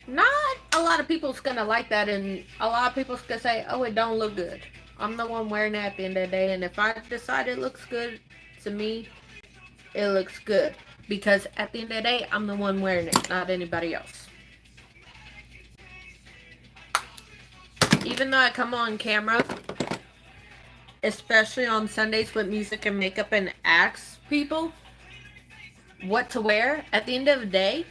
Not a lot of people's gonna like that, and a lot of people's gonna say, oh, it don't look good. I'm the one wearing it at the end of the day, and if I decide it looks good to me, it looks good. Because at the end of the day, I'm the one wearing it, not anybody else. Even though I come on camera, especially on Sundays with music and makeup, and ask people what to wear, at the end of the day,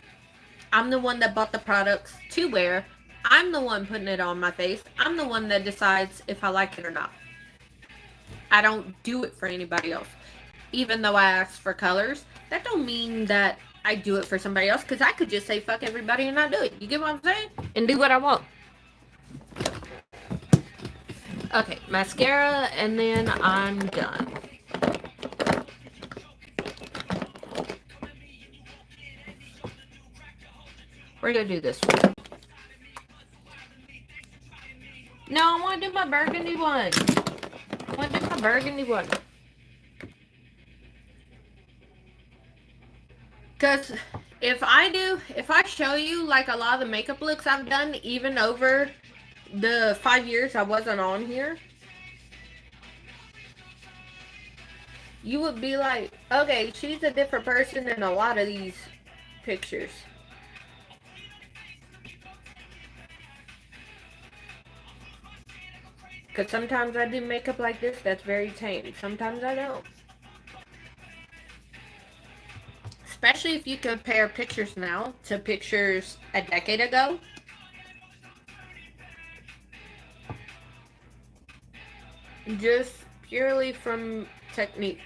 I'm the one that bought the products to wear. I'm the one putting it on my face. I'm the one that decides if I like it or not. I don't do it for anybody else. Even though I ask for colors, that don't mean that I do it for somebody else, because I could just say fuck everybody and not do it. You get what I'm saying? And do what I want. Okay, mascara, and then I'm done. We're gonna do this one. No, I want to do my burgundy one. I want to do my burgundy one. Because if I show you like a lot of the makeup looks I've done, even over the 5 years I wasn't on here, you would be like, okay, she's a different person in a lot of these pictures. Because sometimes I do makeup like this that's very tame. Sometimes I don't. Especially if you compare pictures now to pictures a decade ago. Just purely from technique.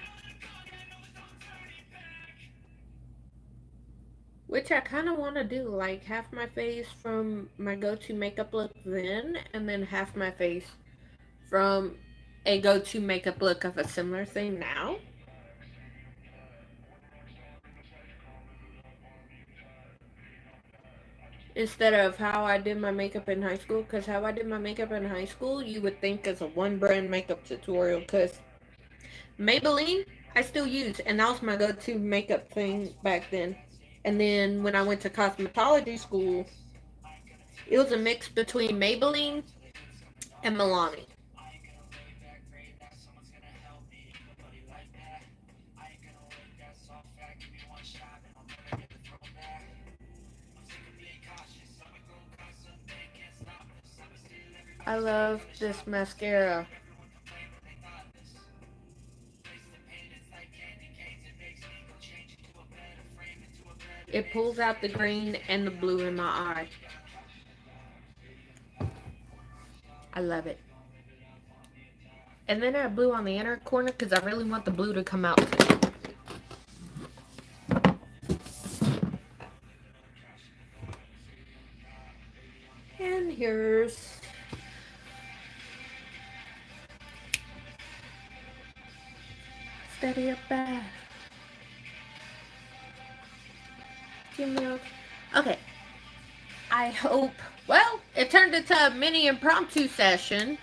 Which I kind of want to do, like half my face from my go-to makeup look then, and then half my face from a go-to makeup look of a similar thing now. Instead of how I did my makeup in high school, because how I did my makeup in high school, you would think is a one-brand makeup tutorial, because Maybelline, I still use, and that was my go-to makeup thing back then. And then when I went to cosmetology school, it was a mix between Maybelline and Milani. I love this mascara. It pulls out the green and the blue in my eye. I love it. And then I have blue on the inner corner because I really want the blue to come out. And here's steady up back. Okay. I hope. Well, it turned into a mini impromptu session.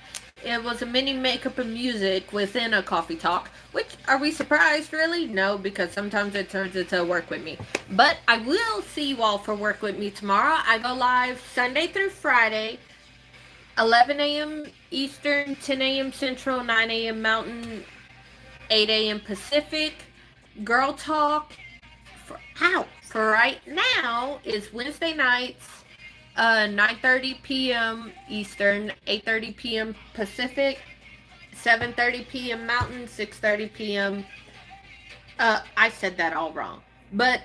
It was a mini makeup and music within a coffee talk. Which, are we surprised, really? No, because sometimes it turns into work with me. But I will see you all for work with me tomorrow. I go live Sunday through Friday, 11 a.m. Eastern, 10 a.m. Central, 9 a.m. Mountain, 8 a.m. Pacific. Girl Talk. For right now is Wednesday nights, 9:30 p.m. Eastern, 8:30 p.m. Pacific, 7:30 p.m. Mountain, 6:30 p.m. I said that all wrong. But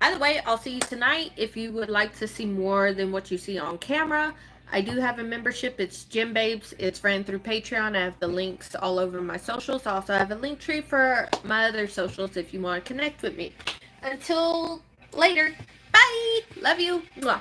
either way, I'll see you tonight. If you would like to see more than what you see on camera, I do have a membership. It's Gym Babes. It's ran through Patreon. I have the links all over my socials. I also have a link tree for my other socials if you want to connect with me. Until later. Bye. Love you. Mwah.